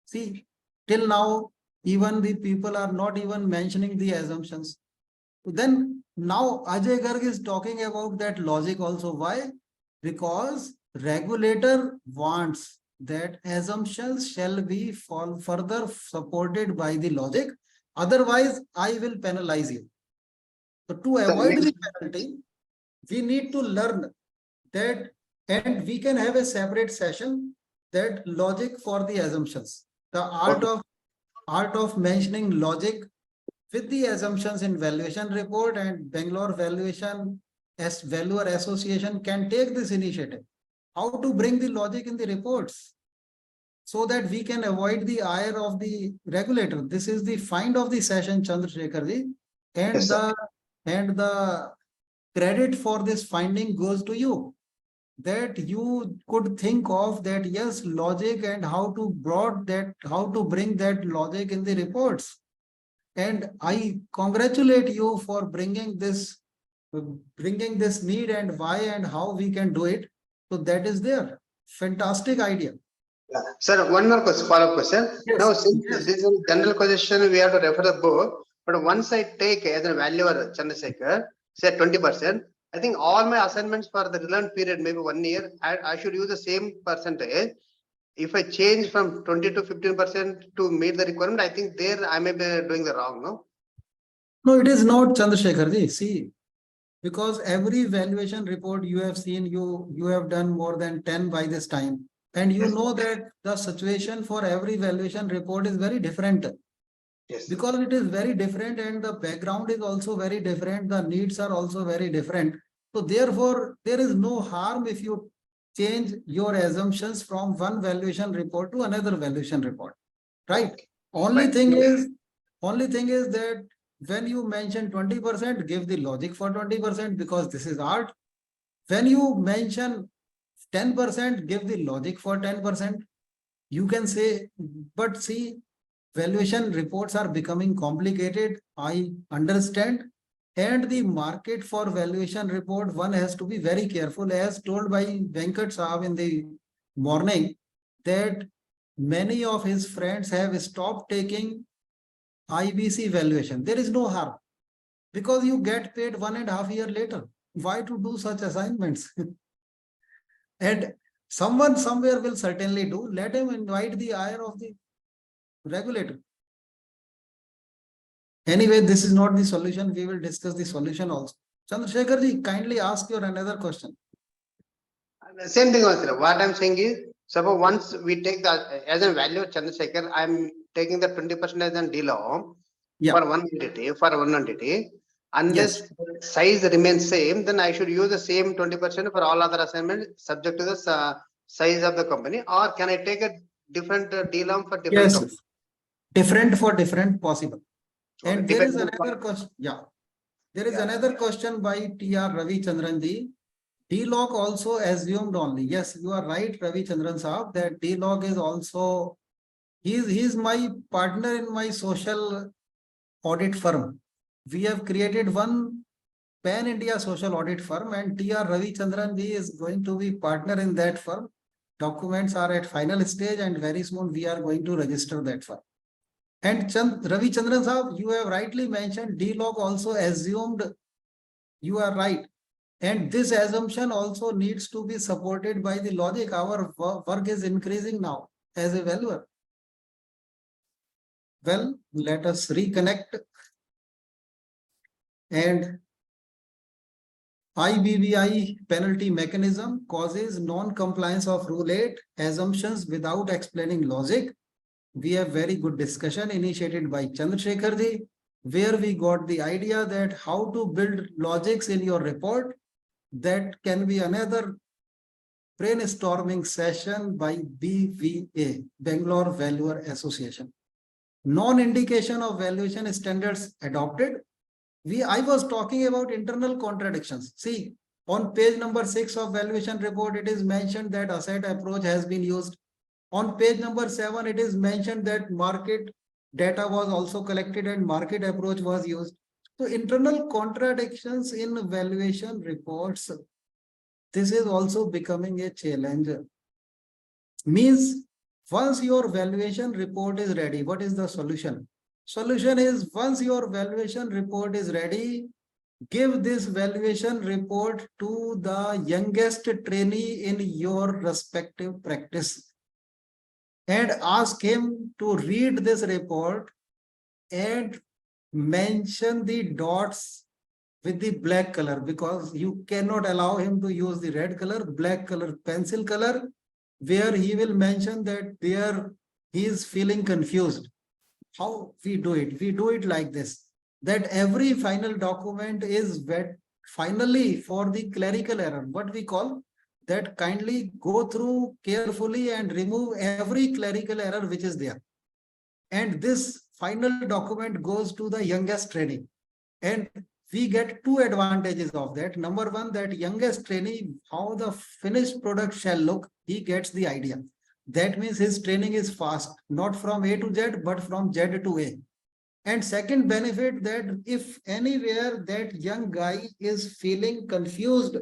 See, till now, even the people are not even mentioning the assumptions. Then now Ajay Garg is talking about that logic also. Why? Because regulator wants that assumptions shall be further supported by the logic. Otherwise, I will penalize you. So to avoid the penalty, we need to learn that, and we can have a separate session, that logic for the assumptions. The art of mentioning logic with the assumptions in valuation report, and Bangalore Valuation as Valuer Association can take this initiative. How to bring the logic in the reports so that we can avoid the ire of the regulator. This is the find of the session, Chandrasekhar ji, and Yes, sir. the credit for this finding goes to you. That you could think of that, yes, logic, and how to bring that logic in the reports. And I congratulate you for bringing this need, and why and how we can do it. So that is there. Fantastic idea. Yeah. Sir, one more question, follow-up question. Yes, Now, since yes. this is a general question, we have to refer the book. But once I take as a valuer, Chandrasekhar, say 20%, I think all my assignments for the relevant period, maybe 1 year, I should use the same percentage. If I change from 20 to 15% to meet the requirement, I think there I may be doing the wrong, no? No, it is not, Chandrasekhar ji. See, because every valuation report you have seen, you have done more than 10 by this time. And you know that the situation for every valuation report is very different. Yes. Because it is very different, and the background is also very different. The needs are also very different. So therefore, there is no harm if you change your assumptions from one valuation report to another valuation report, right? Only Right. thing is that when you mention 20%, give the logic for 20%, because this is art. When you mention 10%, give the logic for 10%. You can say, but see, valuation reports are becoming complicated. I understand. And the market for valuation report, one has to be very careful, as told by Venkat Saab in the morning, that many of his friends have stopped taking IBC valuation. There is no harm, because you get paid 1.5 years later. Why to do such assignments? And someone somewhere will certainly do. Let him invite the ire of the regulator. Anyway, this is not the solution. We will discuss the solution also. Chandrasekhar ji, kindly ask your another question. Same thing, sir. What I'm saying is, suppose once we take the as a value, Chandrasekhar, I'm taking the 20% as a DLOM for one entity. Unless size remains same, then I should use the same 20% for all other assignments subject to the size of the company. Or can I take a different DLOM for different company? Different for different possible. Okay, And there is another question. There is another question by T.R. Ravi Chandran ji. DLOG also assumed only. Yes, you are right, Ravi Chandran Saab, that DLOG is also, he is my partner in my social audit firm. We have created one pan-India social audit firm, and T.R. Ravi Chandran ji is going to be partner in that firm. Documents are at final stage, and very soon we are going to register that firm. And Ravi Chandran Saab, you have rightly mentioned, DLOG also assumed. You are right. And this assumption also needs to be supported by the logic. Our work is increasing now as a valuer. Well, let us reconnect. And IBBI penalty mechanism causes non-compliance of Rule 8 assumptions without explaining logic. We have very good discussion initiated by Chandrasekhar ji, where we got the idea that how to build logics in your report. That can be another brainstorming session by BVA, Bangalore Valuer Association. Non-indication of valuation standards adopted. I was talking about internal contradictions. See, on page number 6 of valuation report, it is mentioned that asset approach has been used. On page number 7, it is mentioned that market data was also collected and market approach was used. So internal contradictions in valuation reports, this is also becoming a challenge. Means once your valuation report is ready, what is the solution? Solution is once your valuation report is ready, give this valuation report to the youngest trainee in your respective practice and ask him to read this report and mention the dots with the black color, because you cannot allow him to use the red color, black color, pencil color, where he will mention that he is feeling confused. How we do it? We do it like this, that every final document is vet finally for the clerical error, what we call that, kindly go through carefully and remove every clerical error which is there. And this final document goes to the youngest trainee. And we get two advantages of that. Number one, that youngest trainee, how the finished product shall look, he gets the idea. That means his training is fast, not from A to Z, but from Z to A. And second benefit, that if anywhere that young guy is feeling confused,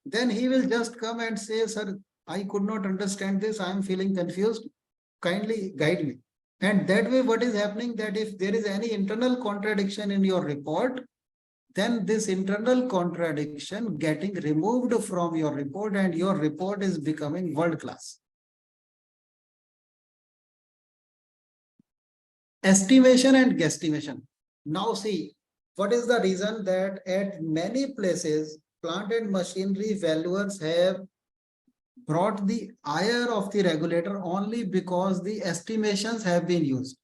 then he will just come and say, sir, I could not understand this. I am feeling confused. Kindly guide me. And that way, what is happening, that if there is any internal contradiction in your report, then this internal contradiction getting removed from your report and your report is becoming world class. Estimation and guesstimation. Now see, what is the reason that at many places, plant and machinery valuers have brought the ire of the regulator only because the estimations have been used.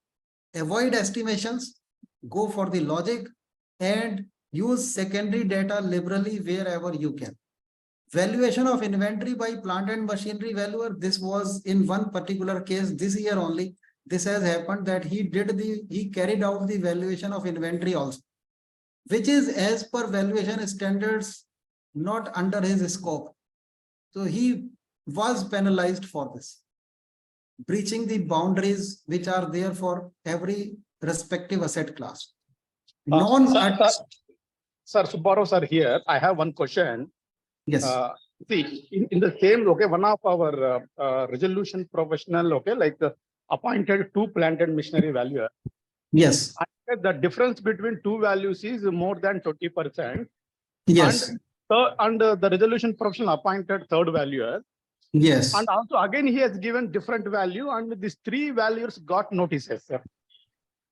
Avoid estimations, go for the logic, and use secondary data liberally wherever you can. Valuation of inventory by plant and machinery valuer, this was in one particular case this year only. This has happened that he carried out the valuation of inventory also, which is as per valuation standards, not under his scope. So he was penalized for this, breaching the boundaries which are there for every respective asset class. Sir, Subbarao sir here. I have one question. Yes. See, in the same, okay, one of our resolution professional, okay, like appointed two plant and machinery valuer. Yes. The difference between two values is more than 20%. Yes. And the resolution professional appointed third valuer. Yes. And also again, he has given different value and these three valuers got notices, sir.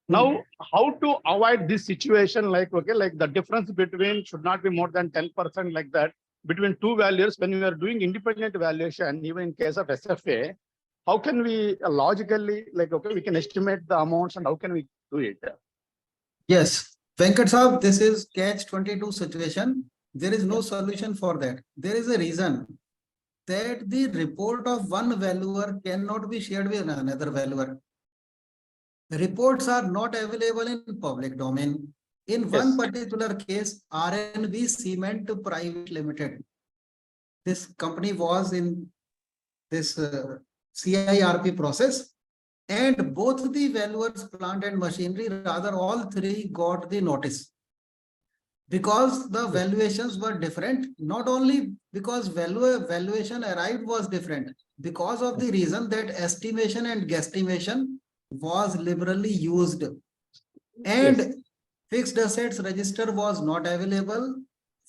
Now, how to avoid this situation, like, okay, like the difference between should not be more than 10% like that between two values when we are doing independent valuation, even in case of SFA, how can we logically, like, okay, we can estimate the amounts and how can we do it? Yes, Venkat Saab, this is catch-22 situation. There is no solution for that. There is a reason that the report of one valuer cannot be shared with another valuer. Reports are not available in public domain. In one particular case, RNB Cement Private Limited, this company was in this CIRP process, and both the valuers, plant and machinery, rather all three got the notice. Because the valuations were different, not only because valuation arrived was different, because of the reason that estimation and guesstimation was liberally used, and fixed assets register was not available,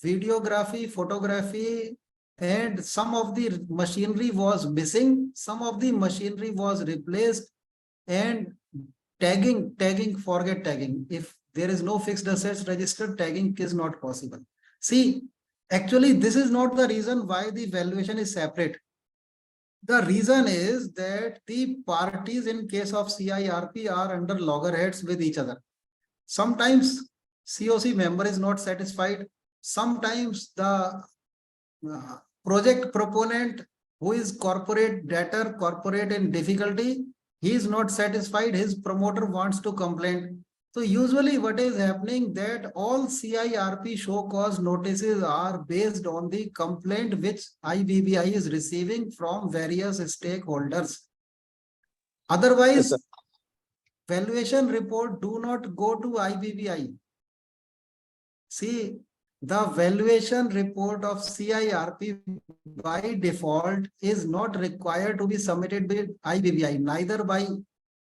videography, photography, and some of the machinery was missing, some of the machinery was replaced, and tagging, forget tagging. If there is no fixed assets registered, tagging is not possible. See, Actually, this is not the reason why the valuation is separate. The reason is that the parties in case of CIRP are under loggerheads with each other. Sometimes COC member is not satisfied. Sometimes the project proponent who is corporate debtor, corporate in difficulty, he is not satisfied. His promoter wants to complain. So usually what is happening that all CIRP show cause notices are based on the complaint which IBBI is receiving from various stakeholders. Otherwise, Yes, valuation report do not go to IBBI. See, the valuation report of CIRP by default is not required to be submitted by IBBI, neither by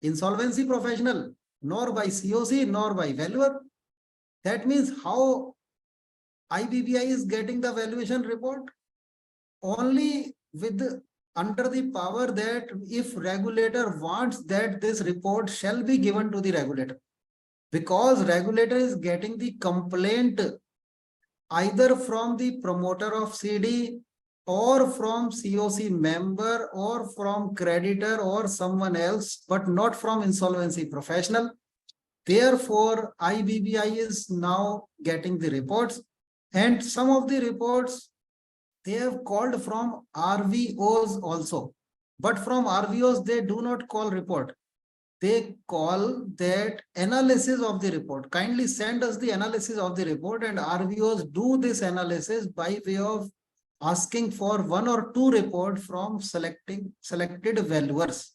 insolvency professional, nor by COC, nor by valuer. That means how IBBI is getting the valuation report? Only with under the power that if regulator wants that this report shall be given to the regulator. Because regulator is getting the complaint either from the promoter of CD or from COC member or from creditor or someone else, but not from insolvency professional. Therefore, IBBI is now getting the reports, and some of the reports they have called from RVOs also. But from RVOs, they do not call report. They call that analysis of the report. Kindly send us the analysis of the report, and RVOs do this analysis by way of asking for 1 or 2 reports from selected valuers.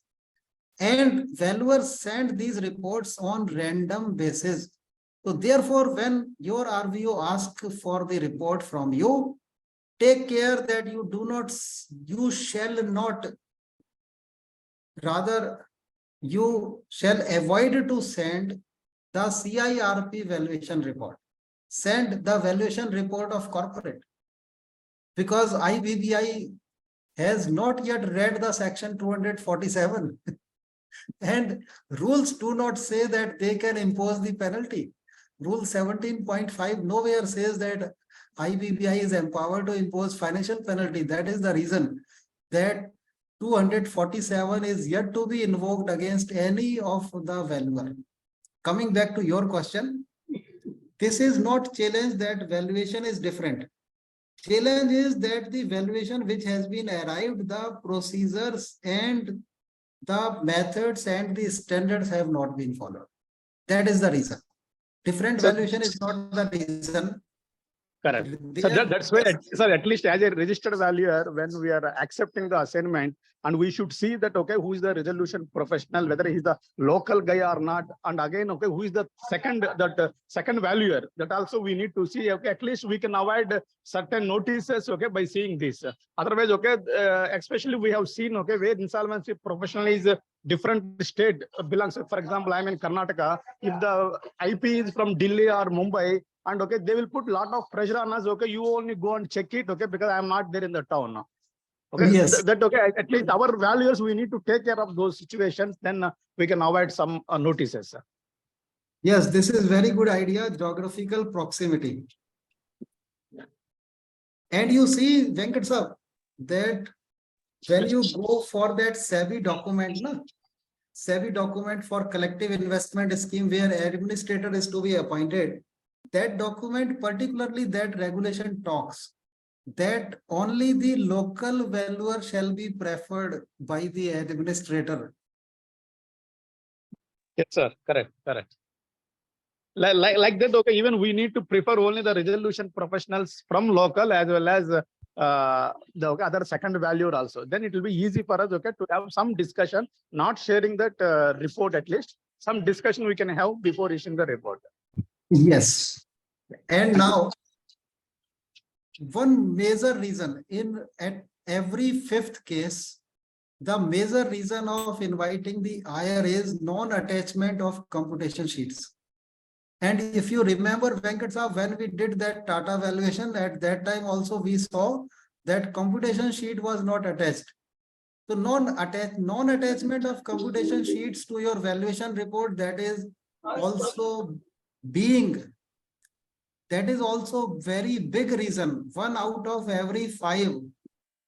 And valuers send these reports on random basis. So therefore, when your RVO asks for the report from you, take care that you shall not, rather you shall avoid to send the CIRP valuation report. Send the valuation report of corporate. Because IBBI has not yet read the section 247. And rules do not say that they can impose the penalty. Rule 17.5 nowhere says that IBBI is empowered to impose financial penalty. That is the reason that 247 is yet to be invoked against any of the valuer. Coming back to your question, this is not challenge that valuation is different. Challenge is that the valuation which has been arrived, the procedures and the methods and the standards have not been followed. That is the reason. Different valuation is not the reason. correct. So that's why, sir, at least as a registered valuer, when we are accepting the assignment, and we should see that, okay, who is the resolution professional, whether he's the local guy or not. And again, okay, who is the second valuer, that also we need to see, okay, at least we can avoid certain notices, okay, by seeing this. Otherwise, okay, especially we have seen, okay, where insolvency professional is a different state belongs. For example, I'm in Karnataka. If the IP is from Delhi or Mumbai, and okay, they will put a lot of pressure on us. Okay, you only go and check it. Okay, because I'm not there in the town. Okay, yes. that okay. At least our valuers, we need to take care of those situations. Then we can avoid some notices. Yes, this is very good idea. Geographical proximity. And you see, Venkat sir, that when you go for that SEBI document, SEBI document for collective investment scheme where administrator is to be appointed, that document, particularly that regulation talks that only the local valuer shall be preferred by the administrator. Yes, sir. Correct. Like that, okay, even we need to prefer only the resolution professionals from local as well as the other second valuer also. Then it will be easy for us, okay, to have some discussion, not sharing that report. At least some discussion we can have before issuing the report. Yes. And now, one major reason at every 5th case, the major reason of inviting the IR is non-attachment of computation sheets. And if you remember, Venkat sir, when we did that Tata valuation, at that time also we saw that computation sheet was not attached. So non-attachment of computation sheets to your valuation report, that is also being That is also very big reason. 1 out of every 5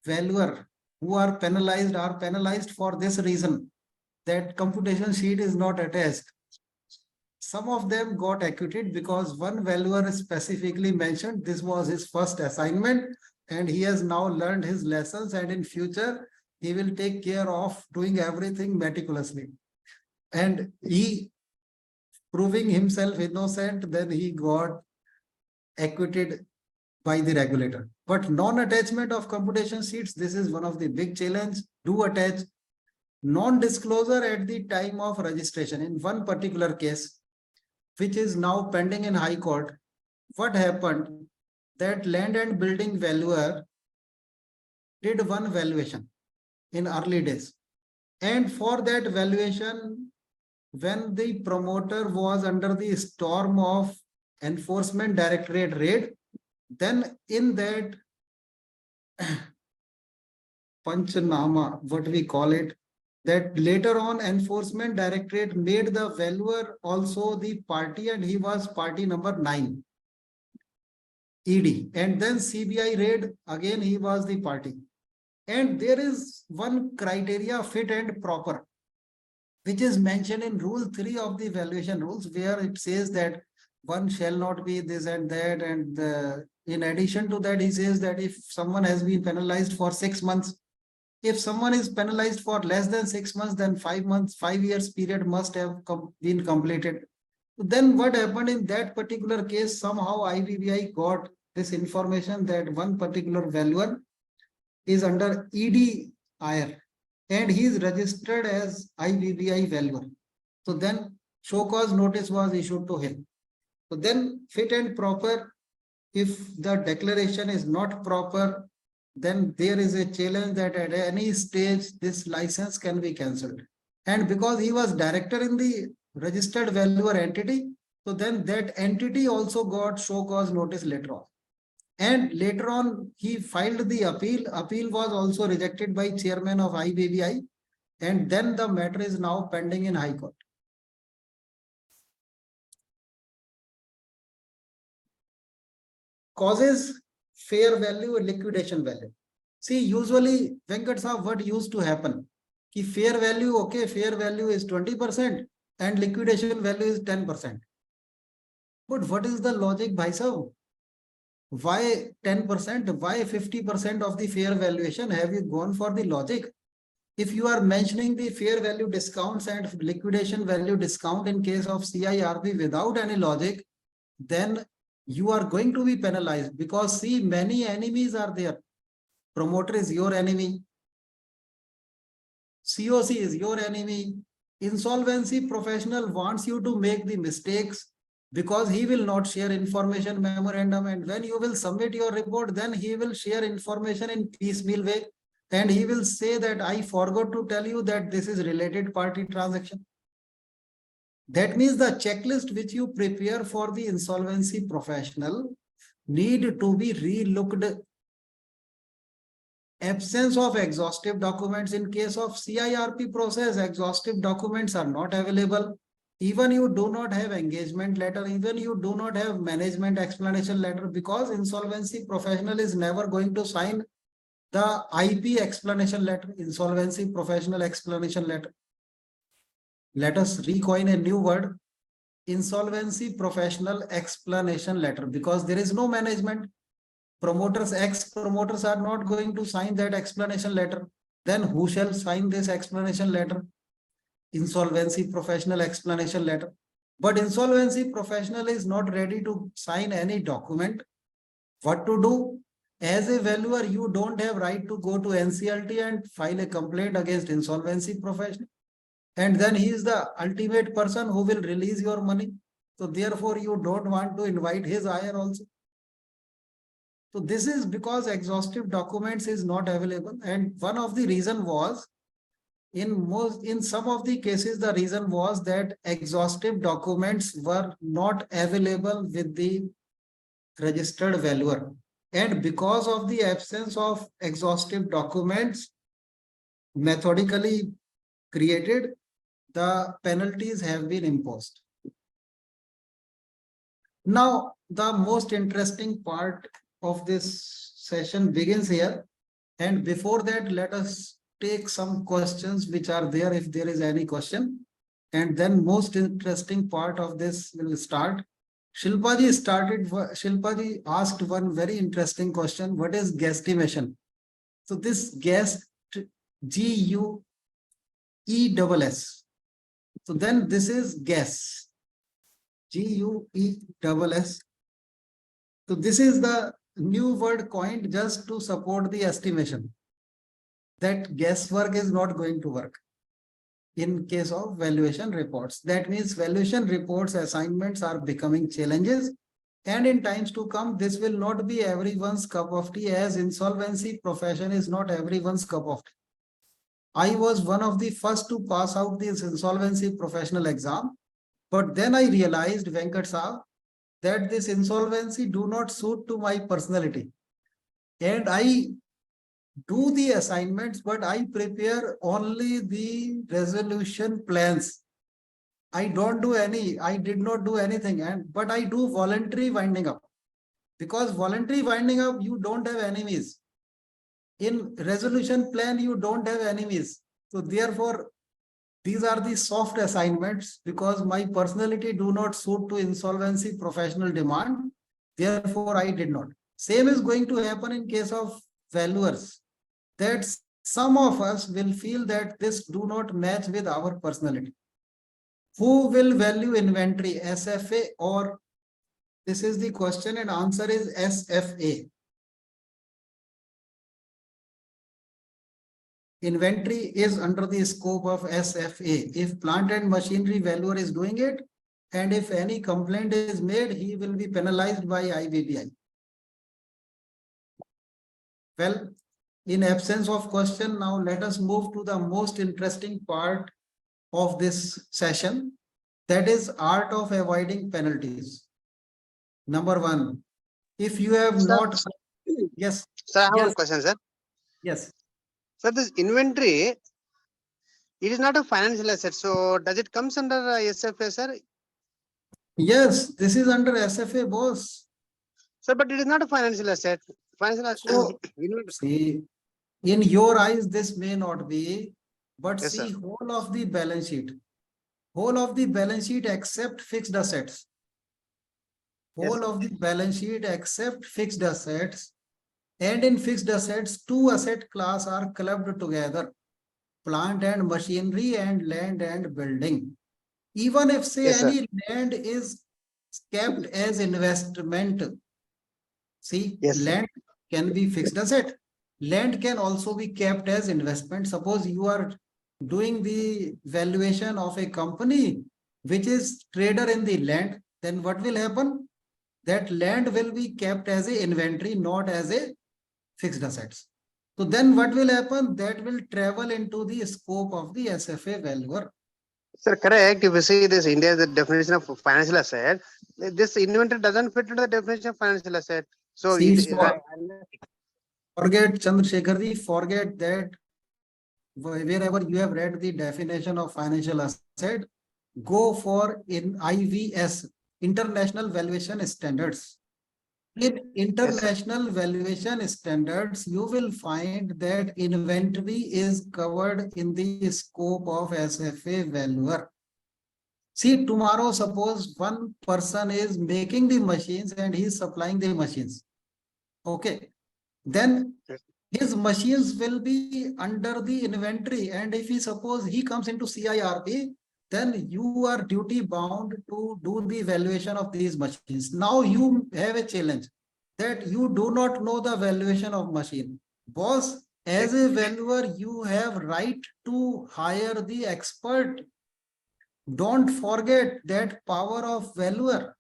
valuer who are penalized for this reason, that computation sheet is not attached. Some of them got acquitted because one valuer specifically mentioned this was his first assignment and he has now learned his lessons, and in future he will take care of doing everything meticulously. And he, proving himself innocent, then he got acquitted by the regulator. But non-attachment of computation sheets, this is one of the big challenge. Do attach. Non-disclosure at the time of registration. In one particular case, which is now pending in High Court, what happened? That land and building valuer did one valuation in early days. And for that valuation, when the promoter was under the storm of Enforcement Directorate raid, then in that Panchanama, what we call it, that later on Enforcement Directorate made the valuer also the party, and he was party number 9, ED. And then CBI raid, again he was the party. And there is one criteria, fit and proper, which is mentioned in Rule 3 of the valuation rules, where it says that one shall not be this and that. And in addition to that, he says that if someone has been penalized for 6 months, if someone is penalized for less than 6 months, then 5 months, 5 years period must have been completed. Then what happened in that particular case, somehow IBBI got this information that one particular valuer is under EDIR and he is registered as IBBI valuer. So then show cause notice was issued to him. So then fit and proper, if the declaration is not proper, then there is a challenge that at any stage this license can be cancelled. And because he was director in the registered valuer entity, so then that entity also got show cause notice later on. And later on, he filed the appeal. Appeal was also rejected by chairman of IBBI. And then the matter is now pending in High Court. Causes fair value and liquidation value. See, usually, Venkat Saab, what used to happen? Ki fair value, okay, fair value is 20% and liquidation value is 10%. But what is the logic, bhai sahab? Why 10%? Why 50% of the fair valuation? Have you gone for the logic? If you are mentioning the fair value discounts and liquidation value discount in case of CIRP without any logic, then you are going to be penalized, because see, many enemies are there. Promoter is your enemy. COC is your enemy. Insolvency professional wants you to make the mistakes, because he will not share information memorandum, and when you will submit your report, then he will share information in piecemeal way, and he will say that I forgot to tell you that this is related party transaction. That means the checklist which you prepare for the insolvency professional need to be relooked. Absence of exhaustive documents. In case of CIRP process, exhaustive documents are not available. Even you do not have engagement letter, even you do not have management explanation letter, because insolvency professional is never going to sign the IP explanation letter, insolvency professional explanation letter. Let us recoin a new word, insolvency professional explanation letter, because there is no management. Promoters, ex-promoters are not going to sign that explanation letter. Then who shall sign this explanation letter? Insolvency professional explanation letter. But insolvency professional is not ready to sign any document. What to do? As a valuer, you don't have right to go to NCLT and file a complaint against insolvency professional. And then he is the ultimate person who will release your money. So therefore, you don't want to invite his IR also. So this is because exhaustive documents is not available. And one of the reason was, in some of the cases, the reason was that exhaustive documents were not available with the registered valuer. And because of the absence of exhaustive documents methodically created, the penalties have been imposed. Now, the most interesting part of this session begins here. And before that, let us take some questions which are there if there is any question. And then most interesting part of this will start. Shilpaji asked one very interesting question. What is guesstimation? So this guess, G-U-E-S-S. So then this is guess. G-U-E-S-S. So this is the new word coined just to support the estimation that guesswork is not going to work in case of valuation reports. That means valuation reports assignments are becoming challenges, and in times to come, this will not be everyone's cup of tea, as insolvency profession is not everyone's cup of tea. I was one of the first to pass out this insolvency professional exam, but then I realized, Venkat Saab, that this insolvency do not suit to my personality. And I do the assignments, but I prepare only the resolution plans. I did not do anything, but I do voluntary winding up. Because voluntary winding up, you don't have enemies. In resolution plan, you don't have enemies. So therefore, these are the soft assignments because my personality do not suit to insolvency professional demand. Therefore, I did not. Same is going to happen in case of valuers. That some of us will feel that this do not match with our personality. Who will value inventory, SFA, or this is the question and answer is SFA. Inventory is under the scope of SFA. If plant and machinery valuer is doing it, and if any complaint is made, he will be penalized by IBBI. Well, in absence of question, now let us move to the most interesting part of this session. That is art of avoiding penalties. Number one, if you have not, yes. Sir, I have Yes. one question, sir. Yes. Sir, this inventory, it is not a financial asset. So does it comes under SFA, sir? Yes, this is under SFA, boss. Sir, but it is not a financial asset. Financial asset. So, see, in your eyes, this may not be, but Yes, see, sir. whole of the balance sheet. Whole of the balance sheet except fixed assets. Whole Yes. of the balance sheet except fixed assets. And in fixed assets, two asset class are clubbed together. Plant and machinery and land and building. Even if say Yes, sir. any land is kept as investment. See, Yes, sir. land can be fixed asset. Land can also be kept as investment. Suppose you are doing the valuation of a company which is trader in the land, then what will happen? That land will be kept as a inventory, not as a fixed assets. So then what will happen? That will travel into the scope of the SFA valuer. Sir, correct. If you see this India, the definition of financial asset, this inventory doesn't fit into the definition of financial asset. So See, it, forget Chandrasekharji, forget that wherever you have read the definition of financial asset, go for in IVS, International Valuation Standards. In international valuation standards, you will find that inventory is covered in the scope of SFA valuer. See, tomorrow, suppose one person is making the machines and he is supplying the machines. Okay. Then his machines will be under the inventory. And if he suppose he comes into CIRP, then you are duty bound to do the valuation of these machines. Now you have a challenge that you do not know the valuation of machine. Boss, as a valuer, you have right to hire the expert. Don't forget that power of valuer.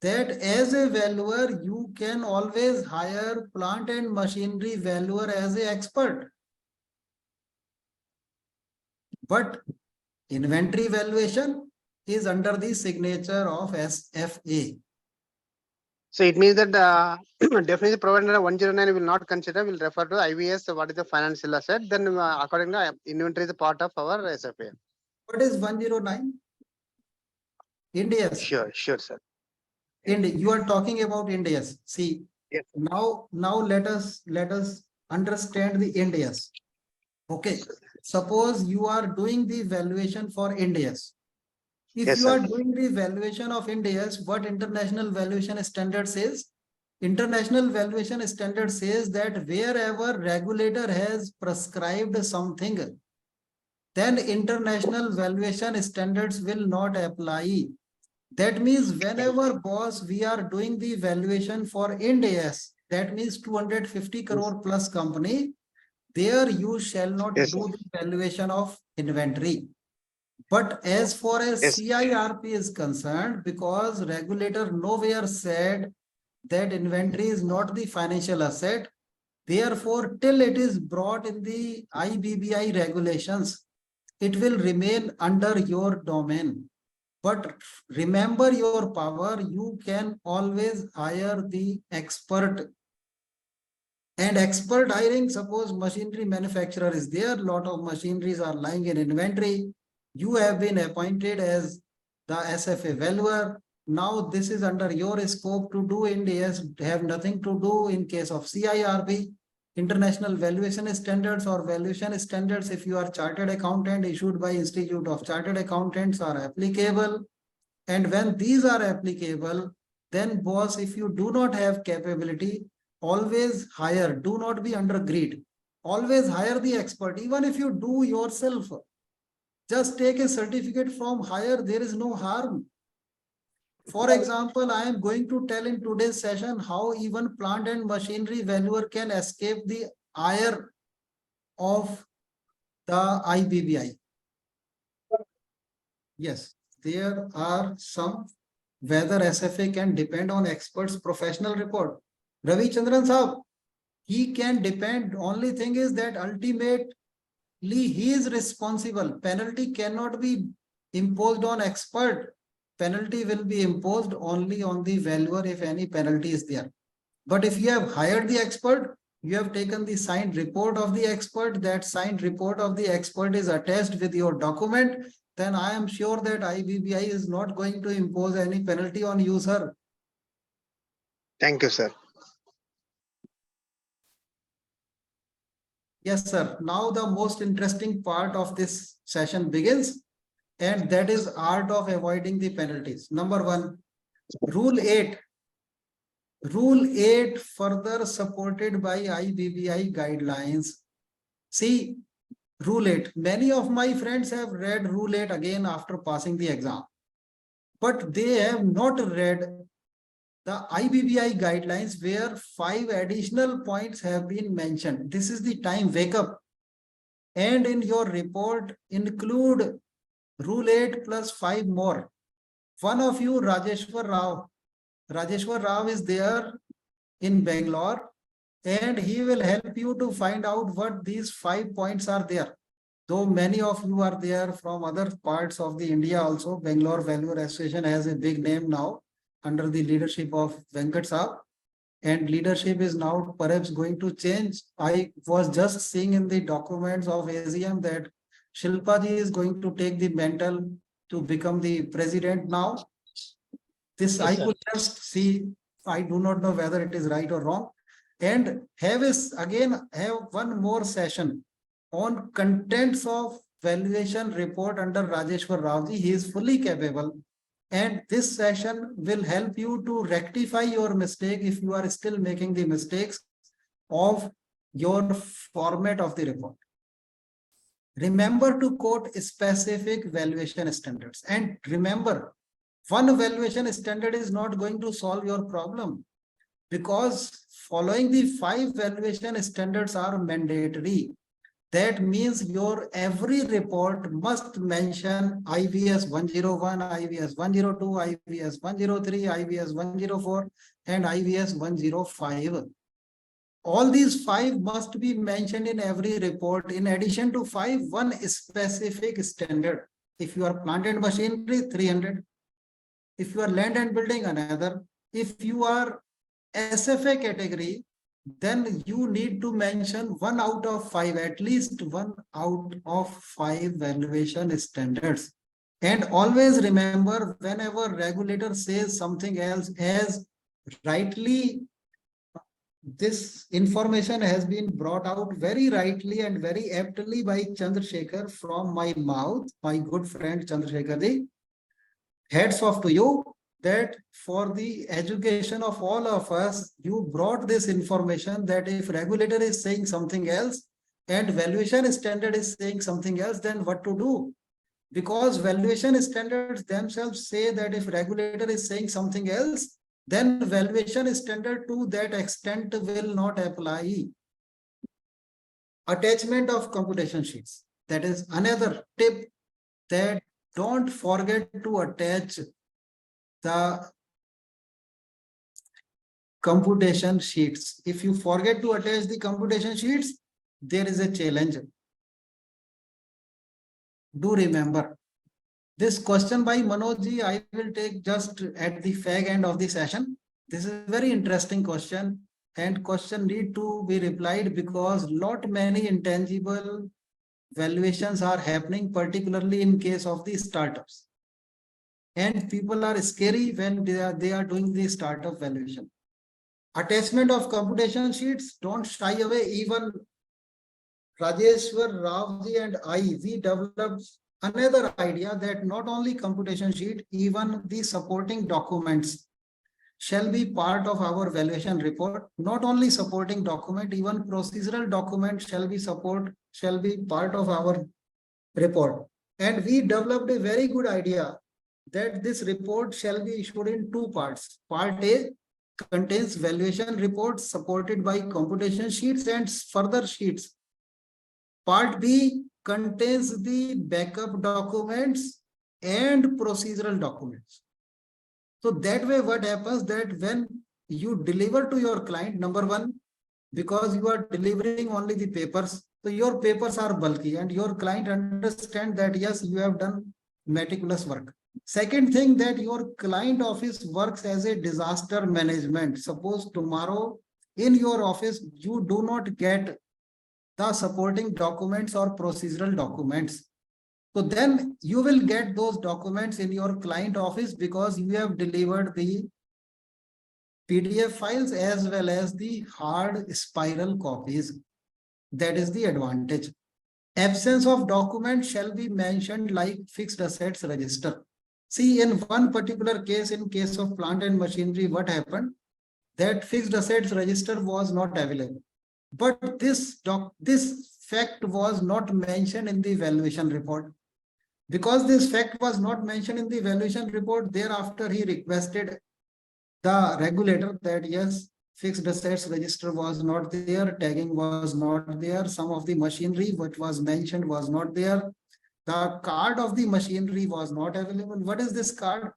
That as a valuer, you can always hire plant and machinery valuer as an expert. But inventory valuation is under the signature of SFA. So it means that definitely provided under 109 will not consider, will refer to IVS, what is the financial asset. Then accordingly, inventory is a part of our SFA. What is 109? India. Sure, sure, sir. You are talking about Indias. See, Yes. now let us understand the Indias. Okay. Suppose you are doing the valuation for Indias. If Yes, you sir. are doing the valuation of Indias, what international valuation standard says? International valuation standard says that wherever regulator has prescribed something, then international valuation standards will not apply. That means whenever boss we are doing the valuation for Indias, that means 250 crore plus company, there you shall not Yes, do sir. the valuation of inventory. But as far as Yes. CIRP is concerned, because regulator nowhere said that inventory is not the financial asset, therefore, till it is brought in the IBBI regulations, it will remain under your domain. But remember your power, you can always hire the expert. And expert hiring, suppose machinery manufacturer is there, lot of machineries are lying in inventory. You have been appointed as the SFA valuer. Now this is under your scope to do Indias, have nothing to do in case of CIRP. International valuation standards or valuation standards, if you are chartered accountant issued by Institute of Chartered Accountants, are applicable. And when these are applicable, then boss, if you do not have capability, always hire. Do not be under greed. Always hire the expert. Even if you do yourself, just take a certificate from hire. There is no harm. For example, I am going to tell in today's session how even plant and machinery valuer can escape the ire of the IBBI. Yes, there are some whether SFA can depend on experts' professional report. Ravi Chandran Saab, he can depend. Only thing is that ultimately he is responsible. Penalty cannot be imposed on expert. Penalty will be imposed only on the valuer if any penalty is there. But if you have hired the expert, you have taken the signed report of the expert, that signed report of the expert is attached with your document, then I am sure that IBBI is not going to impose any penalty on you, sir. Thank you, sir. Yes, sir. Now the most interesting part of this session begins, and that is art of avoiding the penalties. Number one, Rule 8. Rule 8 further supported by IBBI guidelines. See, Rule 8. Many of my friends have read Rule 8 again after passing the exam, but they have not read the IBBI guidelines where 5 additional points have been mentioned. This is the time, wake up. And in your report, include Rule 8 plus 5 more. One of you, Rajeshwar Rao. Rajeshwar Rao is there in Bangalore, and he will help you to find out what these 5 points are there. Though many of you are there from other parts of the India also, Bangalore Valuer Association has a big name now under the leadership of Venkat Saab, and leadership is now perhaps going to change. I was just seeing in the documents of ASEM that Shilpa ji is going to take the mantle to become the president now. This Yes, I sir. could just see. I do not know whether it is right or wrong. And have one more session on contents of valuation report under Rajeshwar Rao ji. He is fully capable. And this session will help you to rectify your mistake if you are still making the mistakes of your format of the report. Remember to quote specific valuation standards. And remember, one valuation standard is not going to solve your problem, because following the 5 valuation standards are mandatory. That means your every report must mention IVS 101, IVS 102, IVS 103, IVS 104, and IVS 105. All these 5 must be mentioned in every report. In addition to 5, one specific standard. If you are plant and machinery, 300. If you are land and building, another. If you are SFA category, then you need to mention 1 out of 5, at least 1 out of 5 valuation standards. And always remember, whenever regulator says something else, as rightly this information has been brought out very rightly and very aptly by Chandrasekhar from my mouth, my good friend Chandrasekhar. Hats off to you that for the education of all of us, you brought this information that if regulator is saying something else and valuation standard is saying something else, then what to do? Because valuation standards themselves say that if regulator is saying something else, then valuation standard to that extent will not apply. Attachment of computation sheets. That is another tip, that don't forget to attach the computation sheets. If you forget to attach the computation sheets, there is a challenge. Do remember. This question by Manojji, I will take just at the fag end of the session. This is a very interesting question, and question need to be replied because lot many intangible valuations are happening, particularly in case of the startups. And people are scary when they are doing the startup valuation. Attachment of computation sheets, don't shy away. Even Rajeshwar, Ravji and I, we developed another idea that not only computation sheet, even the supporting documents shall be part of our valuation report. Not only supporting document, even procedural document shall be part of our report. And we developed a very good idea that this report shall be issued in two parts. Part A contains valuation reports supported by computation sheets and further sheets. Part B contains the backup documents and procedural documents. So that way, what happens that when you deliver to your client, number one, because you are delivering only the papers, so your papers are bulky and your client understands that yes, you have done meticulous work. Second thing, that your client office works as a disaster management. Suppose tomorrow in your office, you do not get the supporting documents or procedural documents. So then you will get those documents in your client office because you have delivered the PDF files as well as the hard spiral copies. That is the advantage. Absence of document shall be mentioned like fixed assets register. See, in one particular case, in case of plant and machinery, what happened? That fixed assets register was not available. But this fact was not mentioned in the valuation report. Because this fact was not mentioned in the valuation report, thereafter he requested the regulator that yes, fixed assets register was not there, tagging was not there, some of the machinery which was mentioned was not there, the card of the machinery was not available. What is this card?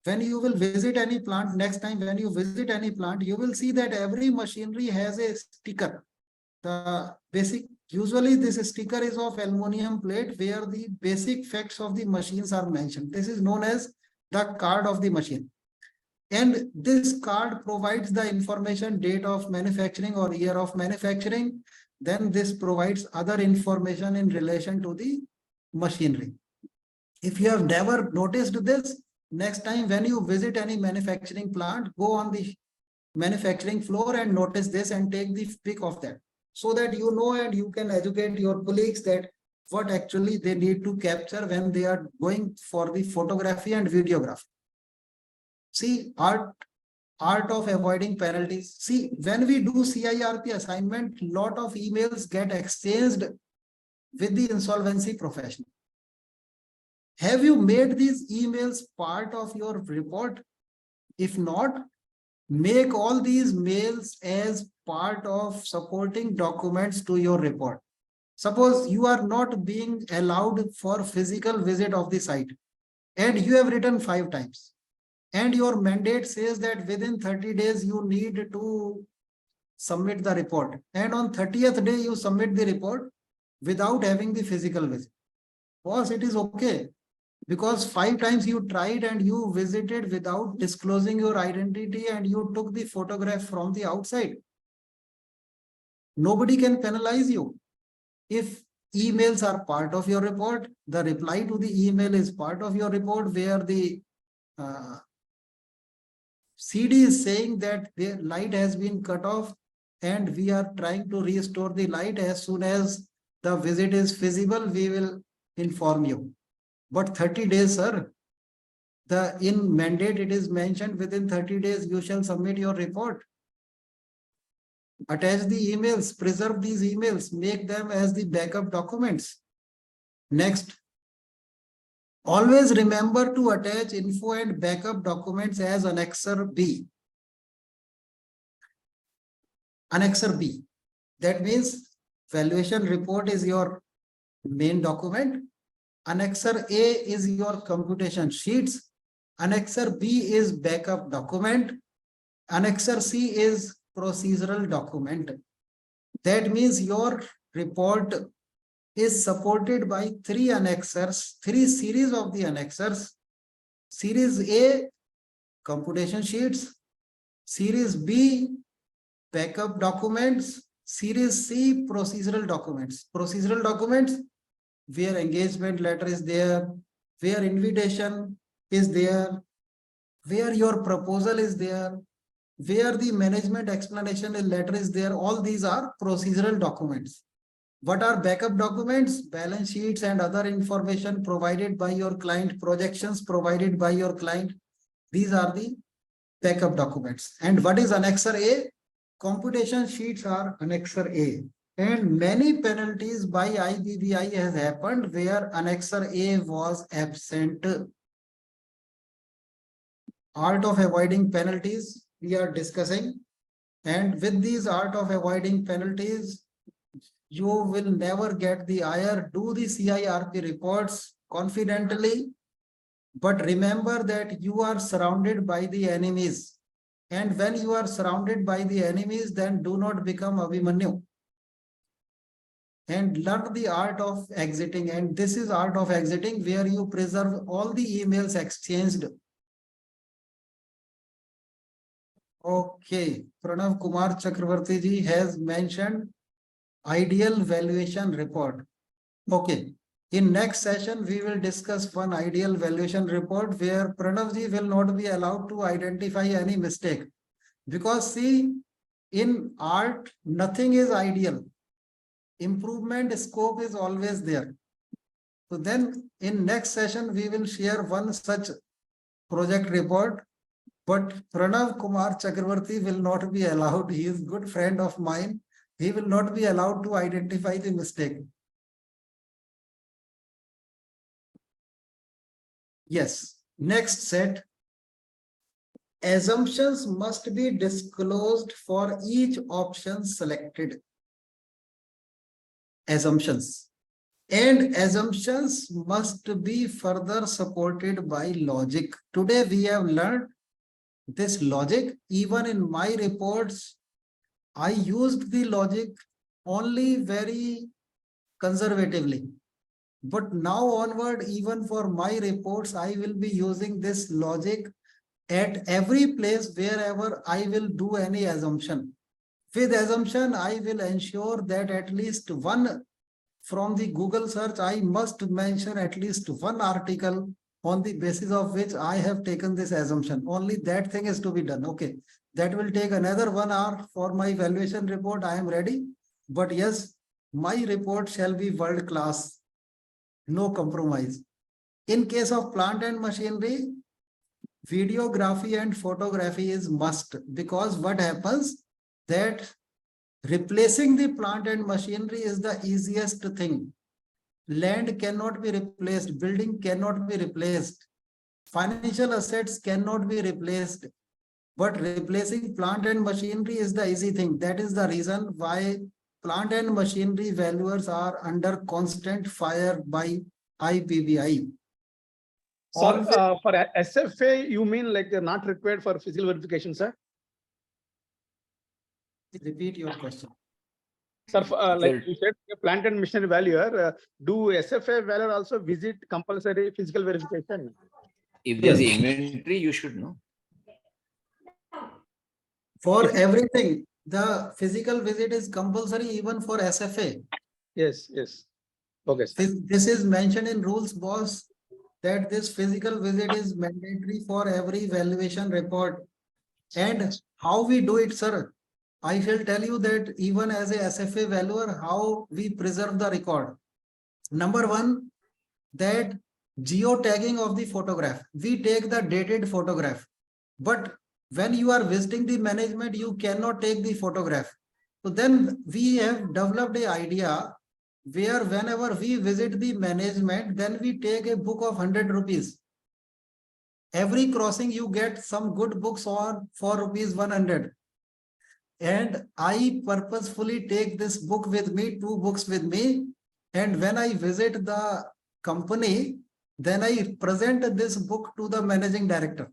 When you will visit any plant, next time when you visit any plant, you will see that every machinery has a sticker. The basic, usually this sticker is of aluminum plate where the basic facts of the machines are mentioned. This is known as the card of the machine. And this card provides the information, date of manufacturing or year of manufacturing. Then this provides other information in relation to the machinery. If you have never noticed this, next time when you visit any manufacturing plant, go on the manufacturing floor and notice this and take the pic of that, so that you know and you can educate your colleagues that what actually they need to capture when they are going for the photography and videography. See, art of avoiding penalties. See, when we do CIRP assignment, lot of emails get exchanged with the insolvency professional. Have you made these emails part of your report? If not, make all these mails as part of supporting documents to your report. Suppose you are not being allowed for physical visit of the site and you have written 5 times and your mandate says that within 30 days you need to submit the report, and on 30th day you submit the report without having the physical visit. Boss, it is okay, because 5 times you tried and you visited without disclosing your identity and you took the photograph from the outside. Nobody can penalize you. If emails are part of your report. The reply to the email is part of your report, where the CD is saying that the light has been cut off and we are trying to restore the light. As soon as the visit is feasible, we will inform you. But 30 days, sir, in mandate it is mentioned within 30 days you shall submit your report. Attach the emails, preserve these emails, make them as the backup documents. Next, always remember to attach info and backup documents as Annexure B. Annexure B. That means valuation report is your main document. Annexure A is your computation sheets. Annexure B is backup document. Annexure C is procedural document. That means your report is supported by 3 annexures, 3 series of the annexures. Series A, computation sheets. Series B, backup documents. Series C, procedural documents. Procedural documents, where engagement letter is there, where invitation is there, where your proposal is there, where the management explanation letter is there. All these are procedural documents. What are backup documents? Balance sheets and other information provided by your client, projections provided by your client. These are the backup documents. And what is Annexure A? Computation sheets are Annexure A. And many penalties by IBBI has happened where Annexure A was absent. Art of avoiding penalties we are discussing. And with these art of avoiding penalties, you will never get the IR. Do the CIRP reports confidently, but remember that you are surrounded by the enemies. And when you are surrounded by the enemies, then do not become Abhimanyu. And learn the art of exiting. And this is art of exiting, where you preserve all the emails exchanged. Okay, Pranav Kumar Chakravarti ji has mentioned ideal valuation report. Okay, in next session we will discuss one ideal valuation report where Pranav ji will not be allowed to identify any mistake, because see, in art nothing is ideal. Improvement scope is always there. So then in next session we will share one such project report, but Pranav Kumar Chakravarti will not be allowed. He is a good friend of mine. He will not be allowed to identify the mistake. Yes, next set. Assumptions must be disclosed for each option selected. Assumptions. And assumptions must be further supported by logic. Today we have learned this logic. Even in my reports, I used the logic only very conservatively. But now onward, even for my reports, I will be using this logic at every place wherever I will do any assumption. With assumption, I will ensure that at least one from the Google search, I must mention at least one article on the basis of which I have taken this assumption. Only that thing is to be done. Okay, that will take another 1 hour for my valuation report. I am ready. But yes, my report shall be world class. No compromise. In case of plant and machinery, videography and photography is must, because what happens that replacing the plant and machinery is the easiest thing. Land cannot be replaced, building cannot be replaced, financial assets cannot be replaced, but replacing plant and machinery is the easy thing. That is the reason why plant and machinery valuers are under constant fire by IBBI. Sir, for SFA, you mean like they're not required for physical verification, sir? Repeat your question. Sir, like you said, plant and machinery valuer, do SFA valuer also visit compulsory physical verification? If there is inventory, you should know. For everything, the physical visit is compulsory even for SFA. Yes, yes. Okay, sir. This is mentioned in rules, boss, that this physical visit is mandatory for every valuation report. And how we do it, sir? I shall tell you that even as a SFA valuer, how we preserve the record. Number one, that geotagging of the photograph. We take the dated photograph, but when you are visiting the management, you cannot take the photograph. So then we have developed an idea where whenever we visit the management, then we take a book of 100 rupees. Every crossing you get some good books on for rupees 100. And I purposefully take this book with me, 2 books with me. And when I visit the company, then I present this book to the managing director.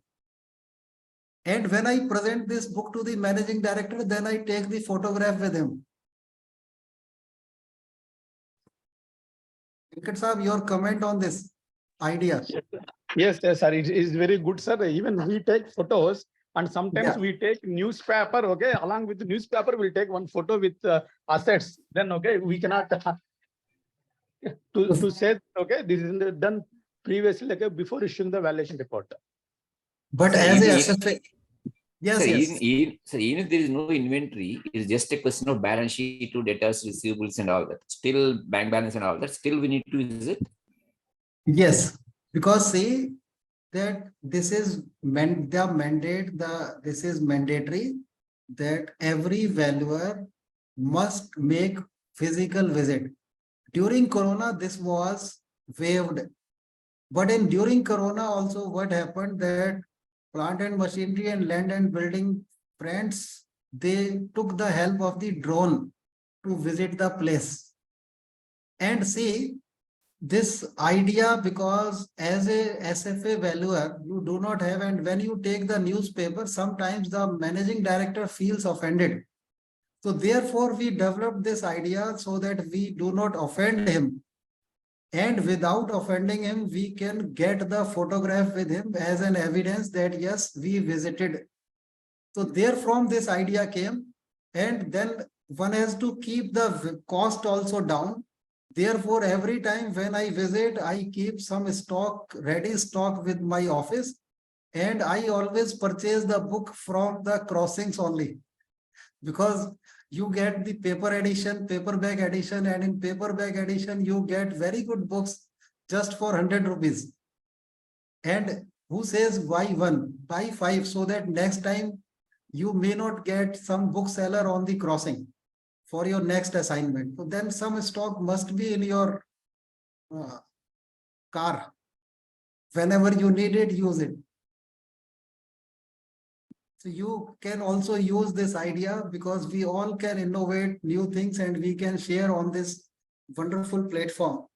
And when I present this book to the managing director, then I take the photograph with him. Venkat Saab, your comment on this idea? Yes, yes, sir. It is very good, sir. Even we take photos, and sometimes Yeah. we take newspaper. Okay, along with the newspaper, we'll take one photo with assets. Then, okay, we cannot to say, okay, this is done previously, okay, before issuing the valuation report. But Sir, as a even- SFA, yes, Sir, yes. even if there is no inventory, it's just a question of balance sheet to debtors, receivables and all that. Still bank balance and all that, still we need to use it. Yes, because see that this is this is mandatory that every valuer must make physical visit. During Corona, this was waived. But during Corona also what happened that plant and machinery and land and building friends, they took the help of the drone to visit the place. And see, this idea, because as a SFA valuer, you do not have, and when you take the newspaper, sometimes the managing director feels offended. So therefore, we developed this idea so that we do not offend him. And without offending him, we can get the photograph with him as an evidence that yes, we visited. So therefrom this idea came, and then one has to keep the cost also down. Therefore, every time when I visit, I keep some stock, ready stock with my office, and I always purchase the book from the crossings only, because you get the paper edition, paperback edition, and in paperback edition, you get very good books just for 100 rupees. And who says buy one, buy 5, so that next time you may not get some bookseller on the crossing for your next assignment. So then some stock must be in your car. Whenever you need it, use it. So you can also use this idea, because we all can innovate new things and we can share on this wonderful platform.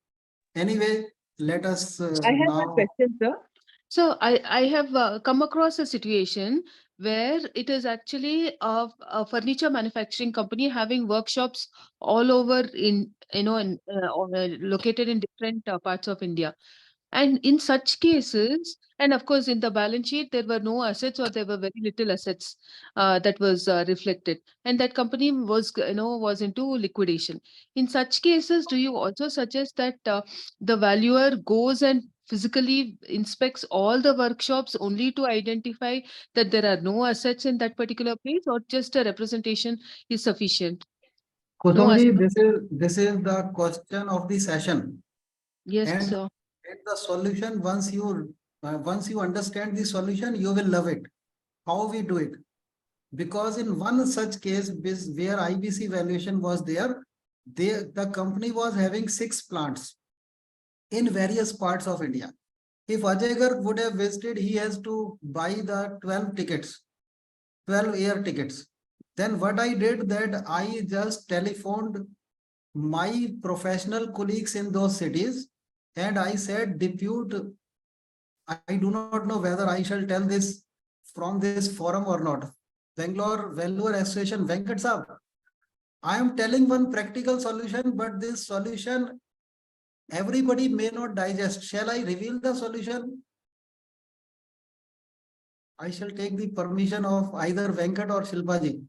Anyway, let us I have now. a question, sir. So I have come across a situation where it is actually a furniture manufacturing company having workshops all over in, located in different parts of India. And in such cases, and of course, in the balance sheet, there were no assets or there were very little assets that was reflected. And that company was into liquidation. In such cases, do you also suggest that the valuer goes and physically inspects all the workshops only to identify that there are no assets in that particular place, or just a representation is sufficient? Kutumji, this is the question of the session. Yes, And sir. the solution, once you understand the solution, you will love it. How we do it? Because in one such case where IBC valuation was there, the company was having 6 plants in various parts of India. If Ajay Garg would have visited, he has to buy the 12 tickets, 12 air tickets. Then what I did, that I just telephoned my professional colleagues in those cities, and I said, depute, I do not know whether I shall tell this from this forum or not. Bangalore Valuer Association, Venkat Saab, I am telling one practical solution, but this solution everybody may not digest. Shall I reveal the solution? I shall take the permission of either Venkat or Shilpaji.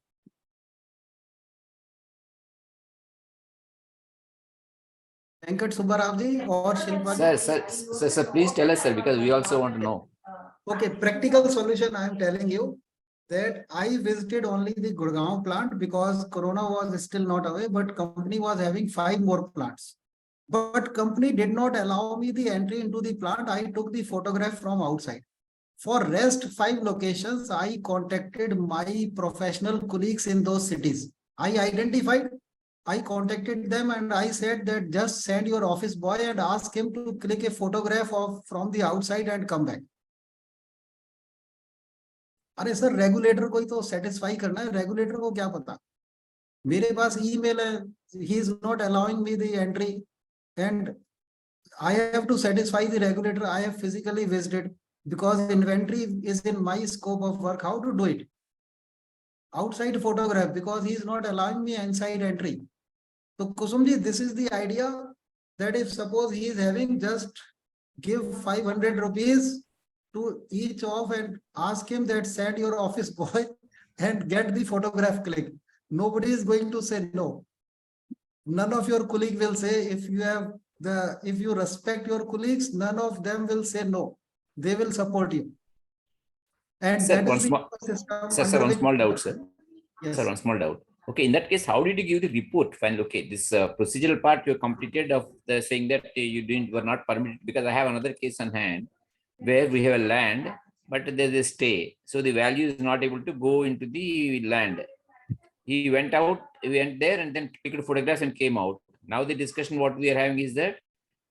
Venkat Subbarao ji or Shilpa ji? Sir, please tell us, sir, because we also want to know. Okay, practical solution I am telling you that I visited only the Gurgaon plant because Corona was still not away, but company was having 5 more plants. But company did not allow me the entry into the plant. I took the photograph from outside. For rest 5 locations, I contacted my professional colleagues in those cities. I contacted them and I said that just send your office boy and ask him to click a photograph of from the outside and come back. अरे sir regulator को ही तो satisfy करना है, regulator को क्या पता, मेरे पास email है, he is not allowing me the entry and I have to satisfy the regulator. I have physically visited because inventory is in my scope of work. How to do it? Outside photograph because he is not allowing me inside entry. So Kusumji, this is the idea that if suppose he is having, just give 500 rupees to each of and ask him that send your office boy and get the photograph clicked. Nobody is going to say no. None of your colleague will say, if you respect your colleagues, none of them will say no. They will support you. And Sir, that one is the small- system. Sir, one small doubt, sir. Yes. Sir, one small doubt. Okay, in that case, how did you give the report? Fine, okay, this procedural part you completed of the saying that were not permitted, because I have another case on hand where we have a land, but there's a stay. So the value is not able to go into the land. He went there and then clicked photographs and came out. Now the discussion what we are having is that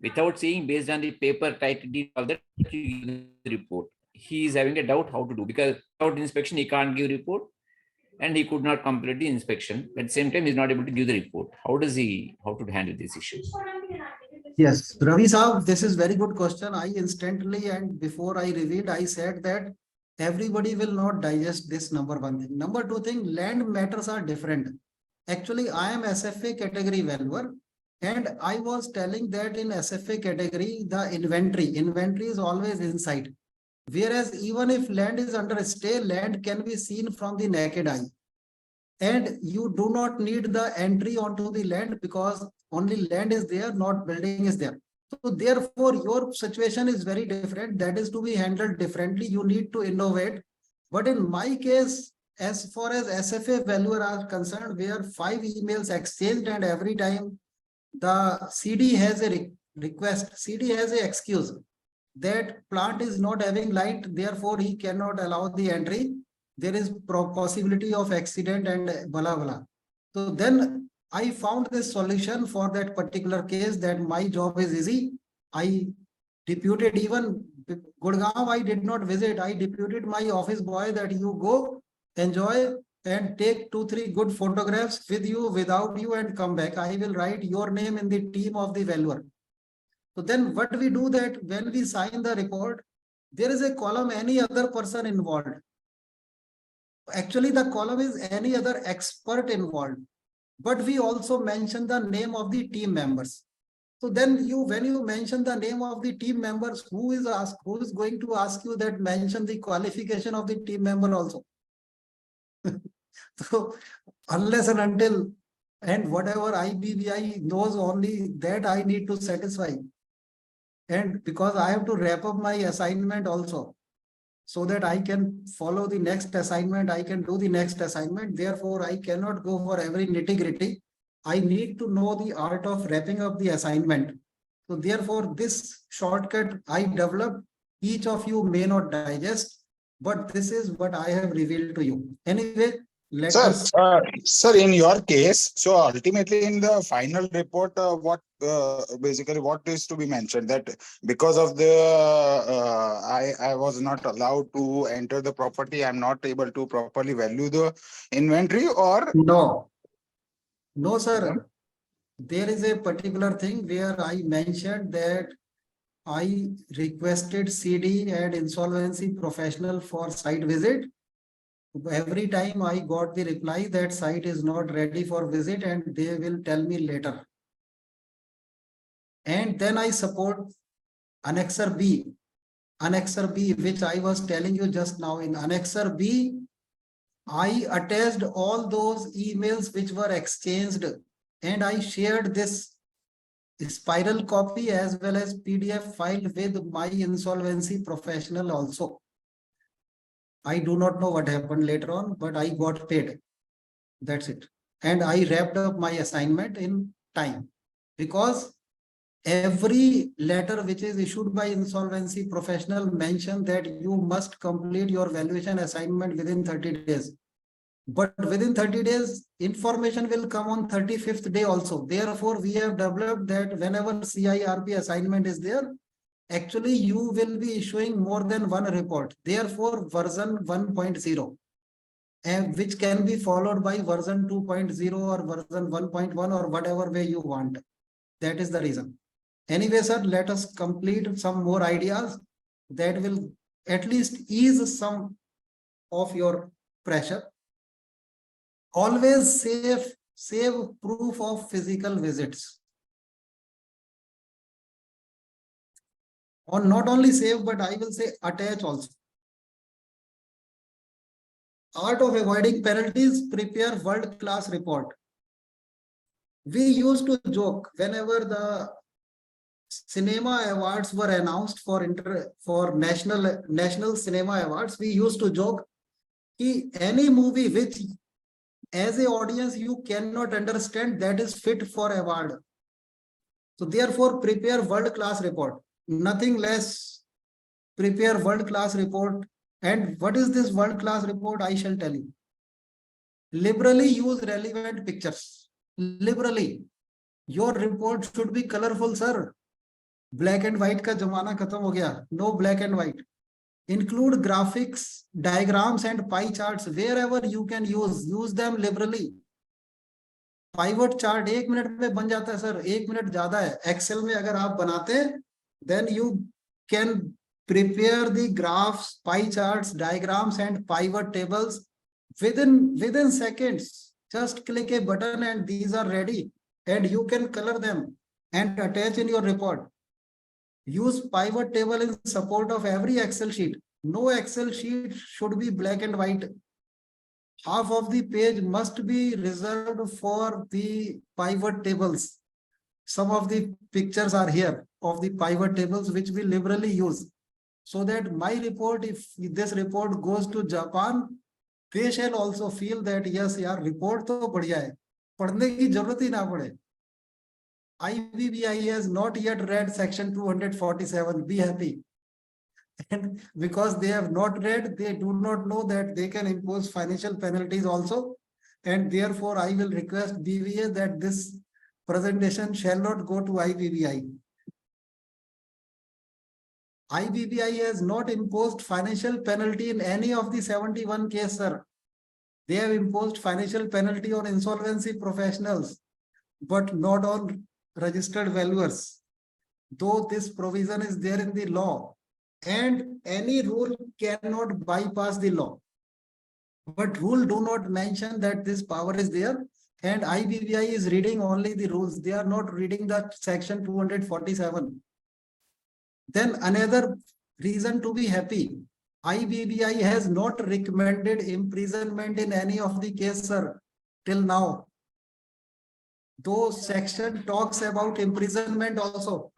without seeing, based on the paper title deed, all that, you give the report. He is having a doubt how to do, because without inspection he can't give report and he could not complete the inspection. At the same time, he's not able to give the report. How to handle these issues? Yes, Ravi Saab, this is very good question. I instantly, and before I revealed, I said that everybody will not digest this number one thing. Number two thing, land matters are different. Actually, I am SFA category valuer, and I was telling that in SFA category, the inventory is always inside. Whereas even if land is under a stay, land can be seen from the naked eye. And you do not need the entry onto the land because only land is there, not building is there. So therefore, your situation is very different. That is to be handled differently. You need to innovate. But in my case, as far as SFA valuer are concerned, where 5 emails exchanged and every time the CD has a request, CD has an excuse that plant is not having light, therefore he cannot allow the entry. There is possibility of accident and blah blah. So then I found this solution for that particular case, that my job is easy. I deputed, even Gurgaon I did not visit. I deputed my office boy that you go, enjoy and take 2-3 good photographs with you, without you, and come back. I will write your name in the team of the valuer. So then what we do, that when we sign the report, there is a column any other person involved. Actually, the column is any other expert involved, but we also mention the name of the team members. So then when you mention the name of the team members, who is going to ask you that mention the qualification of the team member also? So unless and until, and whatever IBBI knows, only that I need to satisfy. And because I have to wrap up my assignment also, so that I can follow the next assignment, I can do the next assignment. Therefore, I cannot go for every nitty-gritty. I need to know the art of wrapping up the assignment. So therefore, this shortcut I developed, each of you may not digest, but this is what I have revealed to you. Anyway, let us. Sir, in your case, so ultimately in the final report, what is to be mentioned, that because of the I was not allowed to enter the property, I'm not able to properly value the inventory, or No, sir. There is a particular thing where I mentioned that I requested CD and insolvency professional for site visit. Every time I got the reply that site is not ready for visit and they will tell me later. And then I support Annexer B, which I was telling you just now. In Annexer B, I attached all those emails which were exchanged and I shared this spiral copy as well as PDF file with my insolvency professional also. I do not know what happened later on, but I got paid. That's it. And I wrapped up my assignment in time, because every letter which is issued by insolvency professional mention that you must complete your valuation assignment within 30 days. But within 30 days, information will come on 35th day also. Therefore, we have developed that whenever CIRP assignment is there, actually you will be issuing more than one report. Therefore, version 1.0, and which can be followed by version 2.0 or version 1.1 or whatever way you want. That is the reason. Anyway, sir, let us complete some more ideas that will at least ease some of your pressure. Always save proof of physical visits. Or not only save, but I will say attach also. Art of avoiding penalties, prepare world-class report. We used to joke whenever the cinema awards were announced for national cinema awards. We used to joke that any movie which as a audience you cannot understand, that is fit for award. So therefore, prepare world-class report. Nothing less. Prepare world-class report. And what is this world-class report? I shall tell you. Liberally use relevant pictures. Liberally. Your report should be colorful, sir. Black and white ka zamana khatam ho gaya. No black and white. Include graphics, diagrams and pie charts wherever you can use them liberally. Pivot chart 1 minute में बन जाता है sir, 1 minute ज्यादा है. Excel में अगर आप बनाते हैं, then you can prepare the graphs, pie charts, diagrams and pivot tables within seconds. Just click a button and these are ready, and you can color them and attach in your report. Use pivot table in support of every Excel sheet. No Excel sheet should be black and white. Half of the page must be reserved for the pivot tables. Some of the pictures are here of the pivot tables which we liberally use. So that my report, if this report goes to Japan, they shall also feel that yes, yaar, report to badhiya hai. Padhne ki zarurat hi na pade. IBBI has not yet read section 247. Be happy. And because they have not read, they do not know that they can impose financial penalties also. And therefore, I will request BVA that this presentation shall not go to IBBI. IBBI has not imposed financial penalty in any of the 71 cases, sir. They have imposed financial penalty on insolvency professionals, but not on registered valuers. Though this provision is there in the law, and any rule cannot bypass the law. But rule do not mention that this power is there, and IBBI is reading only the rules. They are not reading the section 247. Then another reason to be happy, IBBI has not recommended imprisonment in any of the cases, sir, till now. Though section talks about imprisonment also.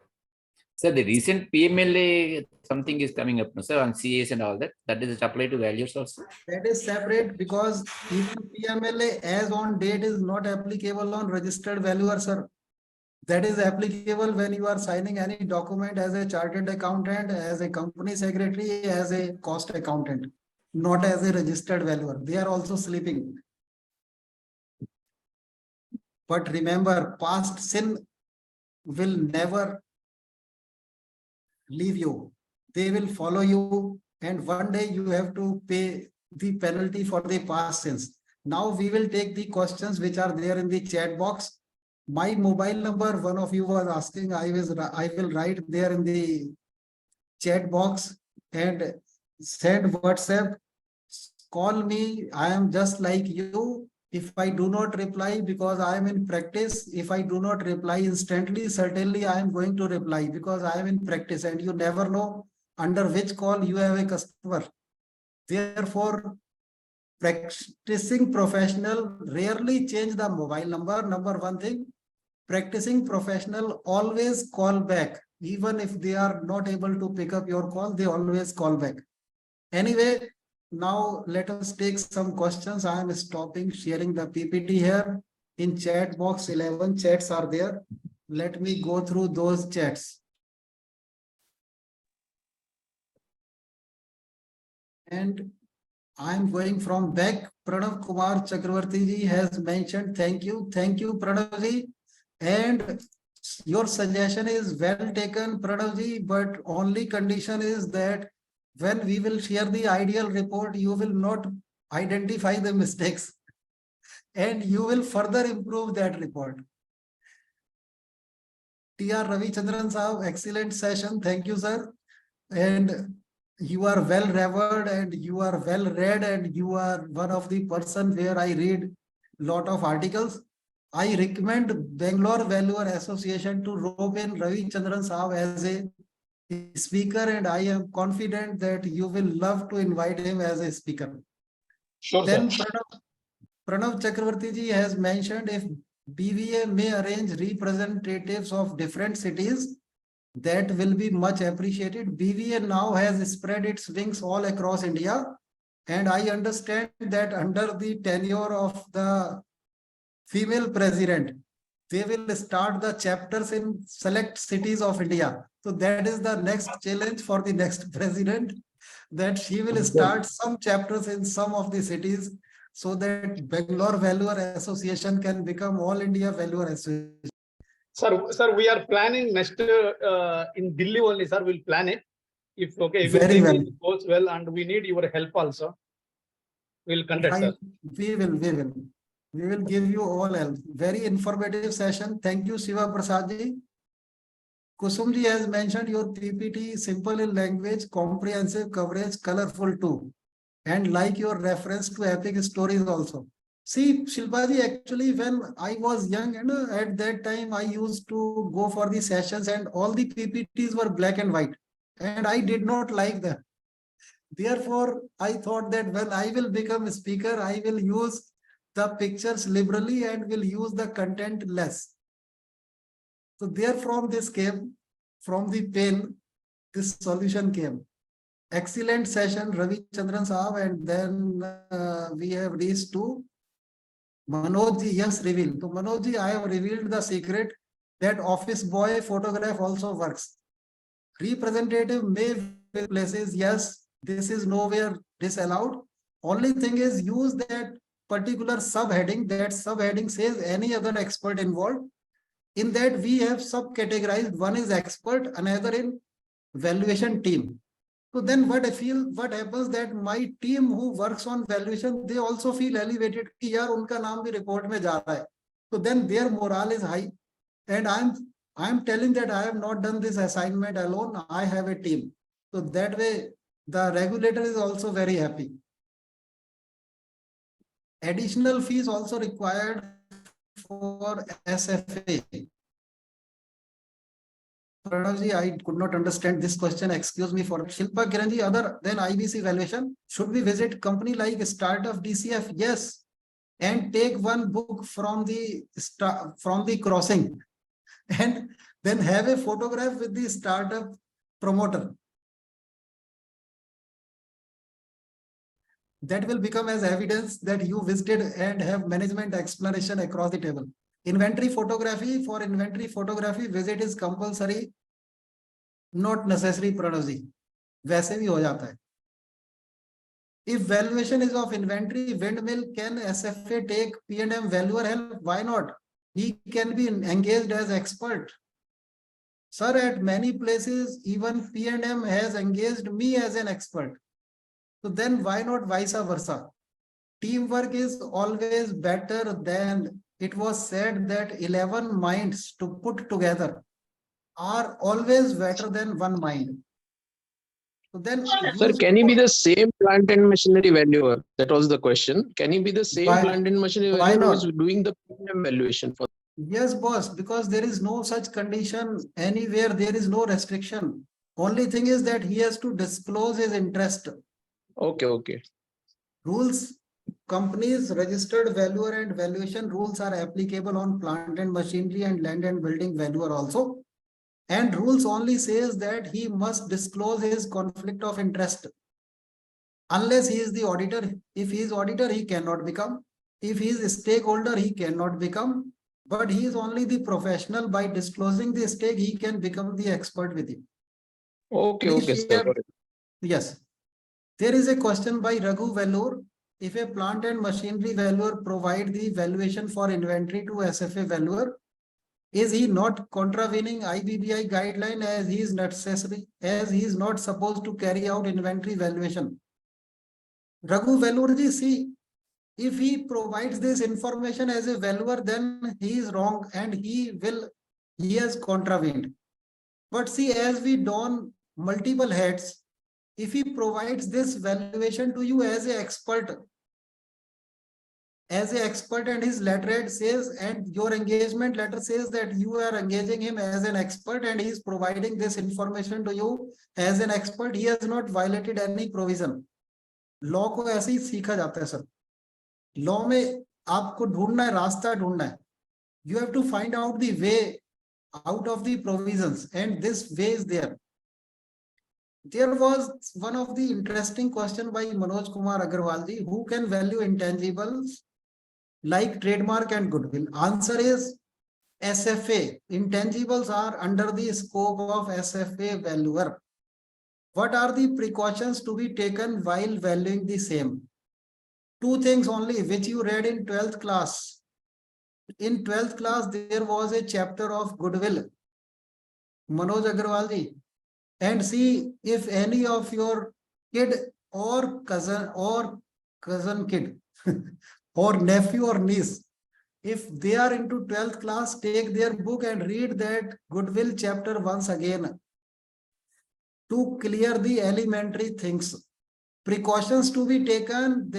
So the recent PMLA something is coming up, no, sir, on CAs and all that. That is applied to values also. That is separate, because even PMLA as on date is not applicable on registered valuer, sir. That is applicable when you are signing any document as a chartered accountant, as a company secretary, as a cost accountant, not as a registered valuer. They are also sleeping. But remember, past sin will never leave you. They will follow you, and one day you have to pay the penalty for the past sins. Now we will take the questions which are there in the chat box. My mobile number, one of you was asking, I will write there in the chat box, and send WhatsApp. Call me. I am just like you. If I do not reply because I am in practice, if I do not reply instantly, certainly I am going to reply because I am in practice, and you never know under which call you have a customer. Therefore, practicing professional rarely change the mobile number. Number one thing. practicing professional always call back. Even if they are not able to pick up your call, they always call back. Anyway, now let us take some questions. I am stopping sharing the PPT here. In chat box, 11 chats are there. Let me go through those chats. And I'm going from back. Pranav Kumar Chakravarti ji has mentioned, thank you, Pranav ji. And your suggestion is well taken, Pranav ji, but only condition is that when we will share the ideal report, you will not identify the mistakes and you will further improve that report. T.R. Ravichandran Saab, excellent session. Thank you, sir. And you are well revered and you are well read and you are one of the person where I read lot of articles. I recommend Bangalore Valuer Association to rope in Ravichandran Saab as a speaker, and I am confident that you will love to invite him as a speaker. Sure, Then sir. Pranav Chakravarti ji has mentioned if BVA may arrange representatives of different cities, that will be much appreciated. BVA now has spread its wings all across India, and I understand that under the tenure of the female president, they will start the chapters in select cities of India. So that is the next challenge for the next president, that she will start some chapters in some of the cities so that Bangalore Valuer Association can become All India Valuer Association. Sir, we are planning next in Delhi only, sir. We'll plan it. If okay, Very everything well. goes well, and we need your help also. We'll conduct, sir. We will give you all help. Very informative session. Thank you, Shiva Prasad ji. Kusum ji has mentioned your PPT, simple in language, comprehensive coverage, colorful too. And like your reference to epic stories also. See, Shilpa ji, actually, when I was young, and at that time, I used to go for the sessions and all the PPTs were black and white. And I did not like them. Therefore, I thought that when I will become a speaker, I will use the pictures liberally and will use the content less. So therefrom this came, from the pain, this solution came. Excellent session, Ravichandran Saab, and then we have reached to Manoj ji. Yes, reveal. So Manoj ji, I have revealed the secret that office boy photograph also works. Representative may be places, yes, this is nowhere disallowed. Only thing is use that particular subheading. That subheading says any other expert involved. In that we have subcategorized. One is expert, another in valuation team. So then what happens that my team who works on valuation, they also feel elevated कि यार उनका नाम भी report में जा रहा है. So then their morale is high. And I'm telling that I have not done this assignment alone. I have a team. So that way the regulator is also very happy. Additional fees also required for SFA. Pranavji, I could not understand this question. Excuse me for Shilpa Kiranji. Other than IBC valuation, should we visit company like Startup DCF? Yes, and take one book from the crossing, and then have a photograph with the startup promoter. That will become as evidence that you visited and have management explanation across the table. Inventory photography, for inventory photography, visit is compulsory, not necessary, Pranavji. वैसे भी हो जाता है. If valuation is of inventory, windmill, can SFA take P&M valuer help? Why not? He can be engaged as expert. Sir, at many places, even P&M has engaged me as an expert. So then why not vice versa? Teamwork is always better than, it was said that 11 minds to put together are always better than one mind. So then, sir, can he be the same plant and machinery valuer? That was the question. Can he be the same plant and machinery valuer who is doing the premium valuation for? Yes, boss, because there is no such condition anywhere. There is no restriction. Only thing is that he has to disclose his interest. Okay. Rules company's registered valuer and valuation rules are applicable on plant and machinery and land and building valuer also. And rules only says that he must disclose his conflict of interest. Unless he is the auditor. If he is auditor, he cannot become. If he is a stakeholder, he cannot become. But he is only the professional. By disclosing the stake, he can become the expert with you. Okay, Please okay, sir. share- Got it. Yes. There is a question by Raghu Vellore. If a plant and machinery valuer provide the valuation for inventory to SFA valuer, is he not contravening IBBI guideline as he is necessary, as he is not supposed to carry out inventory valuation? Raghu Vellore ji, see, if he provides this information as a valuer, then he is wrong and he has contravened. But see, as we don multiple hats, if he provides this valuation to you as an expert, and his letterhead says, and your engagement letter says that you are engaging him as an expert and he is providing this information to you as an expert, he has not violated any provision. Law को ऐसे ही सीखा जाता है sir. Law में आपको ढूंढना है, रास्ता ढूंढना है. You have to find out the way out of the provisions, and this way is there. There was one of the interesting question by Manoj Kumar Agarwal ji, who can value intangibles like trademark and goodwill? Answer is SFA. Intangibles are under the scope of SFA valuer. What are the precautions to be taken while valuing the same? Two things only, which you read in 12th class. In 12th class, there was a chapter of goodwill. Manoj Agarwal ji. And see if any of your kid or cousin kid or nephew or niece, if they are into 12th class, take their book and read that goodwill chapter once again to clear the elementary things. Precautions to be taken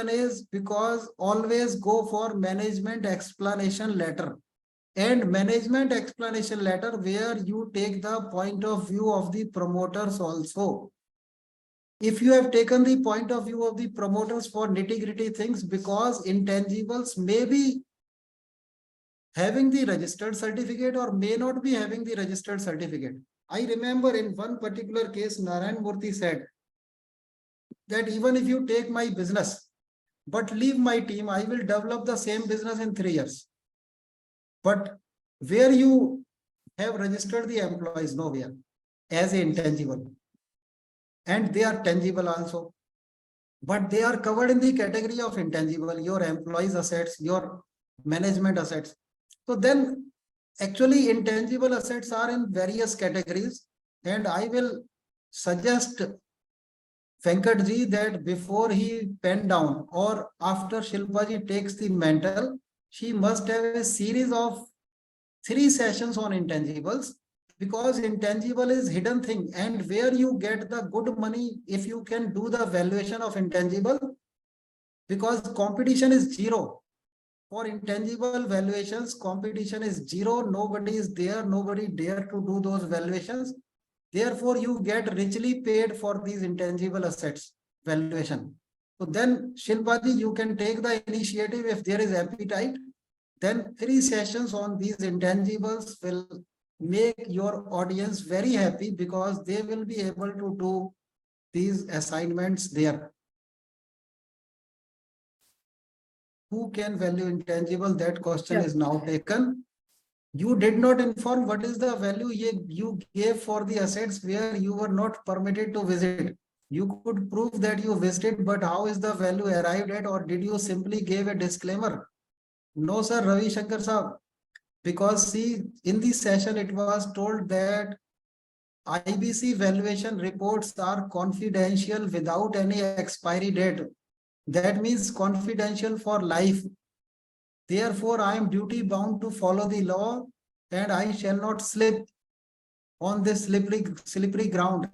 is because always go for management explanation letter. And management explanation letter where you take the point of view of the promoters also. If you have taken the point of view of the promoters for nitty-gritty things, because intangibles may be having the registered certificate or may not be having the registered certificate. I remember in one particular case, Narayan Murthy said that even if you take my business, but leave my team, I will develop the same business in 3 years. But where you have registered the employees, nowhere, as a intangible. And they are tangible also. But they are covered in the category of intangible, your employees' assets, your management assets. So then actually intangible assets are in various categories. And I will suggest Venkatji that before he pen down or after Shilpaji takes the mantle, she must have a series of 3 sessions on intangibles, because intangible is hidden thing, and where you get the good money if you can do the valuation of intangible, because competition is zero. For intangible valuations, competition is zero. Nobody is there. Nobody dare to do those valuations. Therefore, you get richly paid for these intangible assets valuation. So then, Shilpaji, you can take the initiative if there is appetite. Then 3 sessions on these intangibles will make your audience very happy, because they will be able to do these assignments there. Who can value intangible? That question is now taken. You did not inform what is the value you gave for the assets where you were not permitted to visit. You could prove that you visited, but how is the value arrived at, or did you simply give a disclaimer? No, sir, Ravi Shankar Saab. Because see, in this session, it was told that IBC valuation reports are confidential without any expiry date. That means confidential for life. Therefore, I am duty bound to follow the law, and I shall not slip on this slippery ground.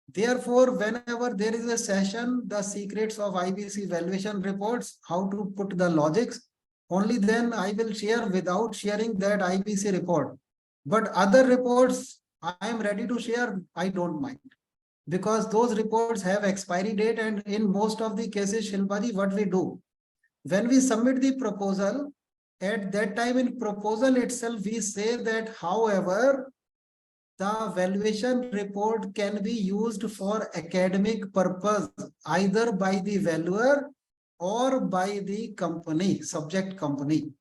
Therefore, whenever there is a session, the secrets of IBC valuation reports, how to put the logics, only then I will share without sharing that IBC report. But other reports, I am ready to share, I don't mind. because those reports have expiry date, and in most of the cases, Shilpaji, what we do, when we submit the proposal, at that time in proposal itself, we say that, however, the valuation report can be used for academic purpose, either by the valuer or by the company, subject company.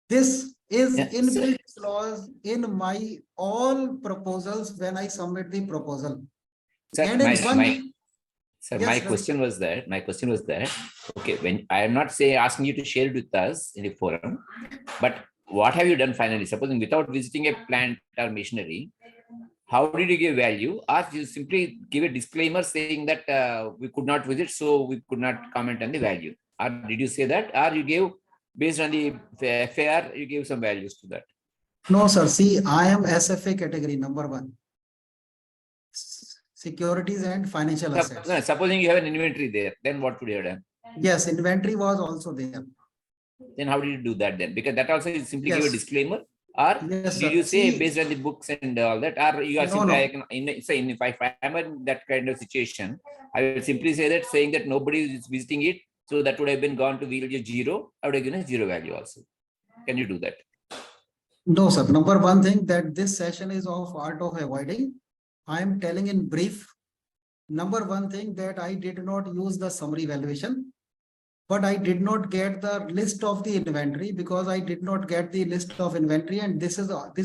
This is Yeah, inbuilt clause in my all proposals when I submit the proposal. Sir, And in one, Sir, yes, my sir. question was that, okay, when I am not asking you to share it with us in the forum, but what have you done finally? Supposing without visiting a plant or machinery, how did you give value? Or you simply give a disclaimer saying that we could not visit, so we could not comment on the value? Or did you say that? Or you gave, based on the FAR, you gave some values to that? No, sir. See, I am SFA category number 1. Securities and financial assets. Supposing you have an inventory there, then what would you have done? Yes, inventory was also there. Then how did you do that then? Because that also is simply give a Yes. disclaimer. Or Yes, did sir. you say See, based on the books and all that? Or you are No, simply, no. if I am in that kind of situation, I will simply say that, saying that nobody is visiting it, so that would have been gone to value 0. I would have given a 0 value also. Can you do that? No, sir. Number 1 thing, that this session is of art of avoiding. I am telling in brief. Number 1 thing, that I did not use the summary valuation, but I did not get the list of the inventory, because I did not get the list of inventory, and this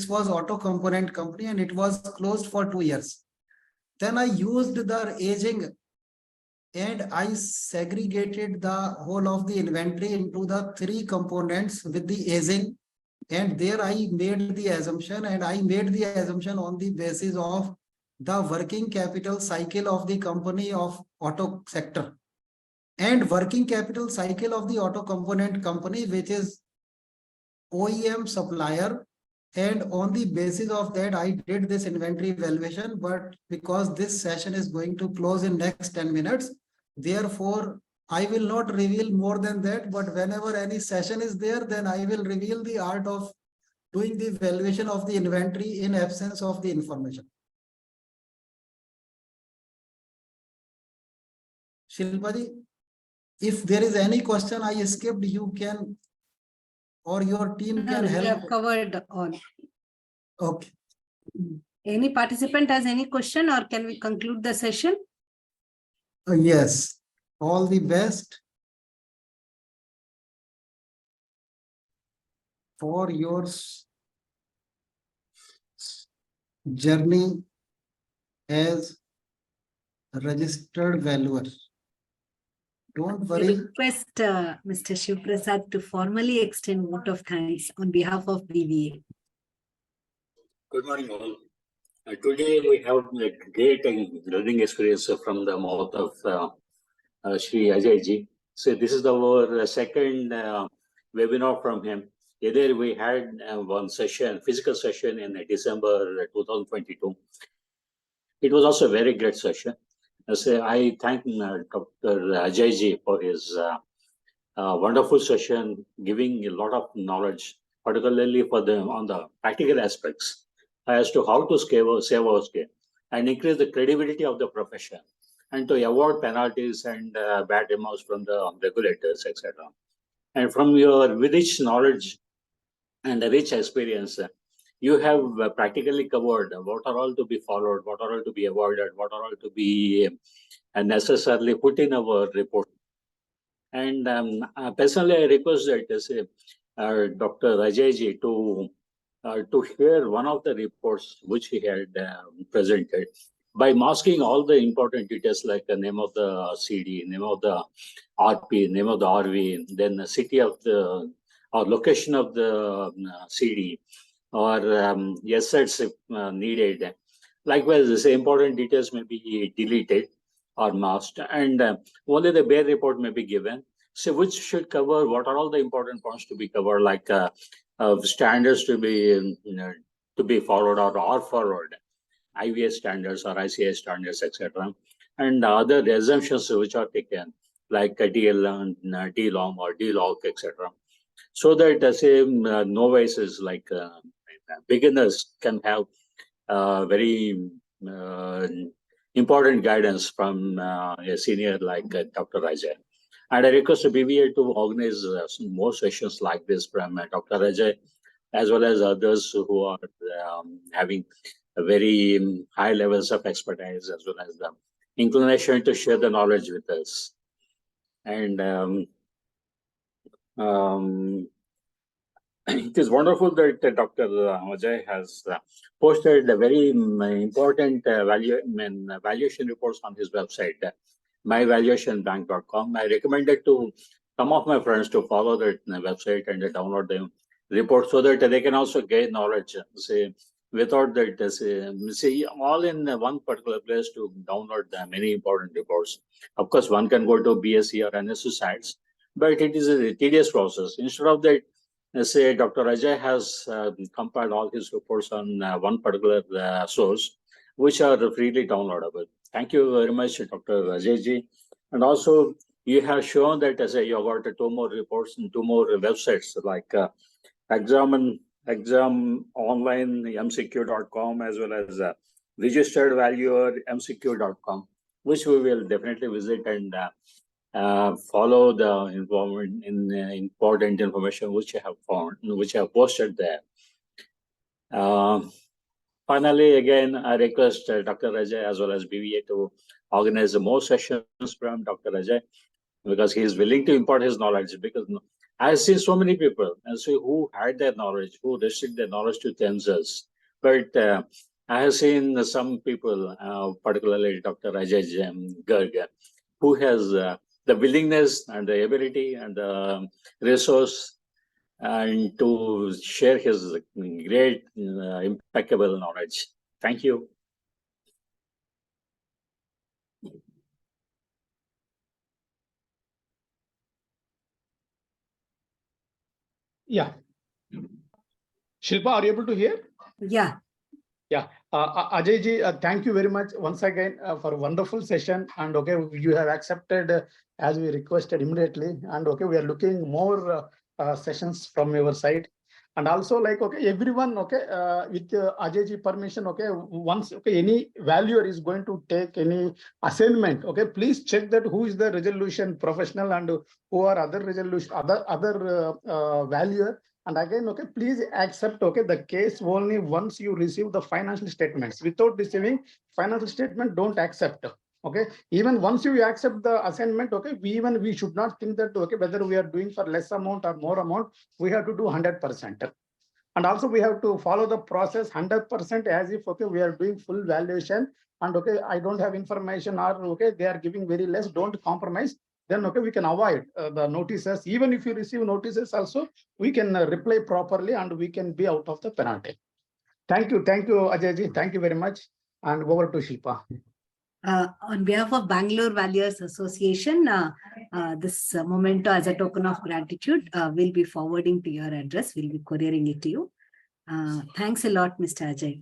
was auto component company, and it was closed for 2 years. Then I used the aging, and I segregated the whole of the inventory into the 3 components with the aging, and there I made the assumption, and I made the assumption on the basis of the working capital cycle of the company of auto sector, and working capital cycle of the auto component company, which is OEM supplier. And on the basis of that, I did this inventory valuation. But because this session is going to close in next 10 minutes, therefore, I will not reveal more than that. But whenever any session is there, then I will reveal the art of doing the valuation of the inventory in absence of the information. Shilpaji, if there is any question I skipped, you can, or your team can You help. have covered all. Okay. Any participant has any question, or can we conclude the session? Yes. All the best for your journey as a registered valuer. Don't I worry. request Mr. Shiv Prasad to formally extend vote of thanks on behalf of BVA. Good morning, all. Today we have a great learning experience from the mouth of Shri Ajay ji. So this is our second webinar from him. Either we had one session, physical session in December 2022. It was also a very great session. So I thank Dr. Ajay ji for his wonderful session, giving a lot of knowledge, particularly for on the practical aspects as to how to save our skin and increase the credibility of the profession, and to avoid penalties and bad remarks from the regulators, etc. And from your rich knowledge and the rich experience, you have practically covered what are all to be followed, what are all to be avoided, what are all to be necessarily put in our report. And personally, I request that Dr. Ajay ji to share one of the reports which he had presented by masking all the important details like the name of the CD, name of the RP, name of the RV, then the city of the or location of the CD, or assets if needed. Likewise, the important details may be deleted or masked, and only the bare report may be given. So which should cover what are all the important points to be covered, like standards to be followed or are followed, IVS standards or ICS standards, etc. And other assumptions which are taken, like DL, DLOM or DLOC, etc. So that say novices like beginners can have very important guidance from a senior like Dr. Ajay. And I request the BBA to organize some more sessions like this from Dr. Ajay, as well as others who are having a very high levels of expertise, as well as the inclination to share the knowledge with us. And it is wonderful that Dr. Ajay has posted a very important valuation reports on his website, myvaluationbank.com. I recommended to some of my friends to follow that website and download the report so that they can also gain knowledge. Say, without that, see, all in one particular place to download the many important reports. Of course, one can go to BSc or NSU sites, but it is a tedious process. Instead of that, say Dr. Ajay has compiled all his reports on one particular source, which are freely downloadable. Thank you very much, Dr. Ajay ji. And also, you have shown that as you got 2 more reports and 2 more websites like exam online mcq.com, as well as registered valuer mcq.com, which we will definitely visit and follow the important information which I have found, which I have posted there. Finally, again, I request Dr. Ajay as well as BBA to organize more sessions from Dr. Ajay, because he is willing to impart his knowledge. Because I see so many people and see who had their knowledge, who restrict their knowledge to themselves. But I have seen some people, particularly Dr. Ajay Garg, who has the willingness and the ability and the resource and to share his great impeccable knowledge. Thank you. Yeah. Shilpa, are you able to hear? Yeah. Yeah. Ajay ji, thank you very much once again for a wonderful session. And okay, you have accepted as we requested immediately. And okay, we are looking more sessions from your side. And also, like, okay, everyone, okay, with Ajay ji permission, okay, once, okay, any valuer is going to take any assignment, okay, please check that who is the resolution professional and who are other resolution, other valuer. And again, okay, please accept, okay, the case only once you receive the financial statements. Without receiving financial statement, don't accept. Okay, even once you accept the assignment, okay, we should not think that, okay, whether we are doing for less amount or more amount, we have to do 100%. And also we have to follow the process 100% as if, okay, we are doing full valuation. And okay, I don't have information, or okay, they are giving very less, don't compromise. Then okay, we can avoid the notices. Even if you receive notices also, we can reply properly and we can be out of the penalty. Thank you, Ajay ji. Thank you very much. And over to Shilpa. On behalf of Bangalore Valuers Association, this memento as a token of gratitude will be forwarding to your address. We'll be couriering it to you. Thanks a lot, Mr. Ajay.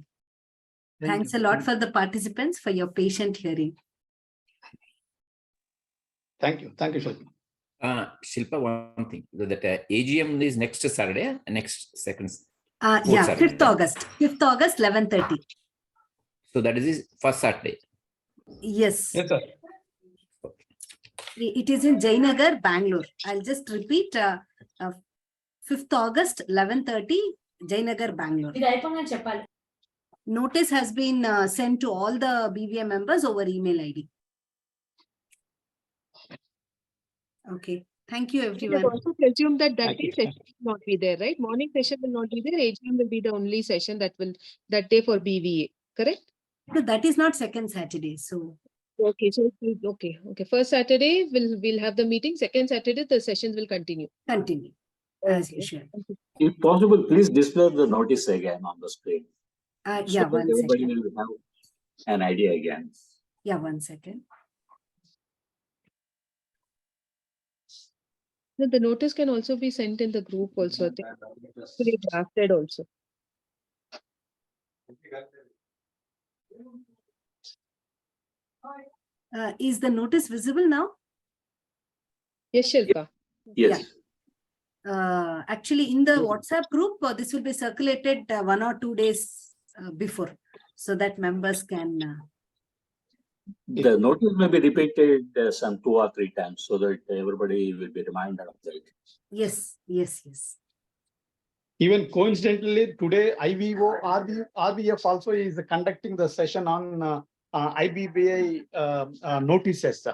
Thanks a lot for the participants for your patient hearing. Thank you, Shilpa. Shilpa, one thing, that AGM is next Saturday, next second. Yeah, Saturday. 5th August, 11:30. So that is his first Saturday. Yes. Yes, sir. It is in Jayanagar, Bangalore. I'll just repeat. 5th August, 11:30, Jayanagar, Bangalore. Notice has been sent to all the BVA members over email ID. Okay. Thank you, everyone. I also presume that day session will not be there, right? Morning session will not be there. AGM will be the only session that day for BVA, correct? No, that is not second Saturday. So okay, so okay. First Saturday we'll have the meeting. Second Saturday the sessions will continue. As usual. If possible, please display the notice again on the screen. Yeah, so one everybody second. will have an idea again. Yeah, 1 second. No, the notice can also be sent in the group also. I think fully drafted also. Is the notice visible now? Yes, Shilpa. Yes. Yeah. Actually, in the WhatsApp group, this will be circulated 1 or 2 days before, so that members can The notice may be repeated some 2 or 3 times so that everybody will be reminded of that. Yes, yes, yes. Even coincidentally, today RBF also is conducting the session on IBBI notices.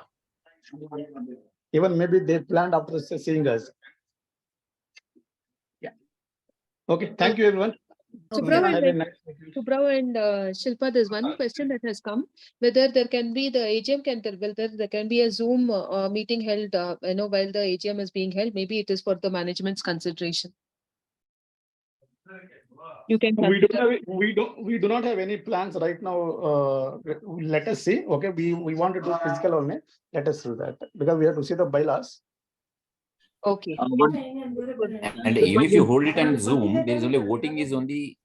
Even maybe they planned after seeing us. Yeah. Okay. Thank you, everyone. Subrao Have a nice weekend. Subrao and Shilpa, there's one question that has come, whether there can be the AGM whether there can be a Zoom meeting held, while the AGM is being held. Maybe it is for the management's consideration. You can We consider. we do not have any plans right now. Let us see. Okay, we want to do physical only. Let us do that because we have to see the bylaws. Okay. And even if you hold it on Zoom, there is only voting is only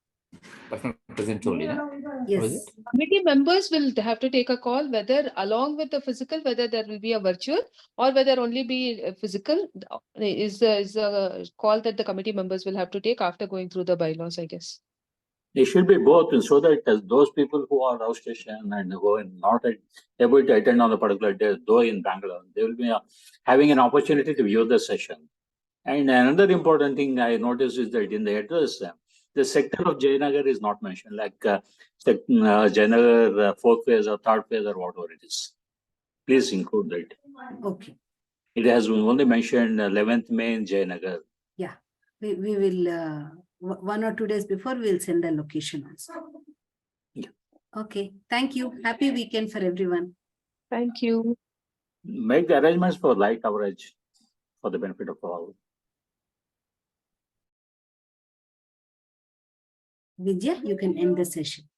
personal presence only. No? Yes. Committee members will have to take a call whether along with the physical, whether there will be a virtual or whether only be physical is a call that the committee members will have to take after going through the bylaws, I guess. It should be both, so that those people who are out station and who are not able to attend on a particular day, though in Bangalore, they will be having an opportunity to view the session. And another important thing I noticed is that in the address, the sector of Jayanagar is not mentioned, like Jayanagar 4th phase or 3rd phase or whatever it is. Please include that. Okay. It has only mentioned 11th May in Jayanagar. Yeah, we will 1 or 2 days before we'll send the location also. Yeah. Okay, thank you. Happy weekend for everyone. Thank you. Make the arrangements for light coverage for the benefit of all. Vidya, you can end the session.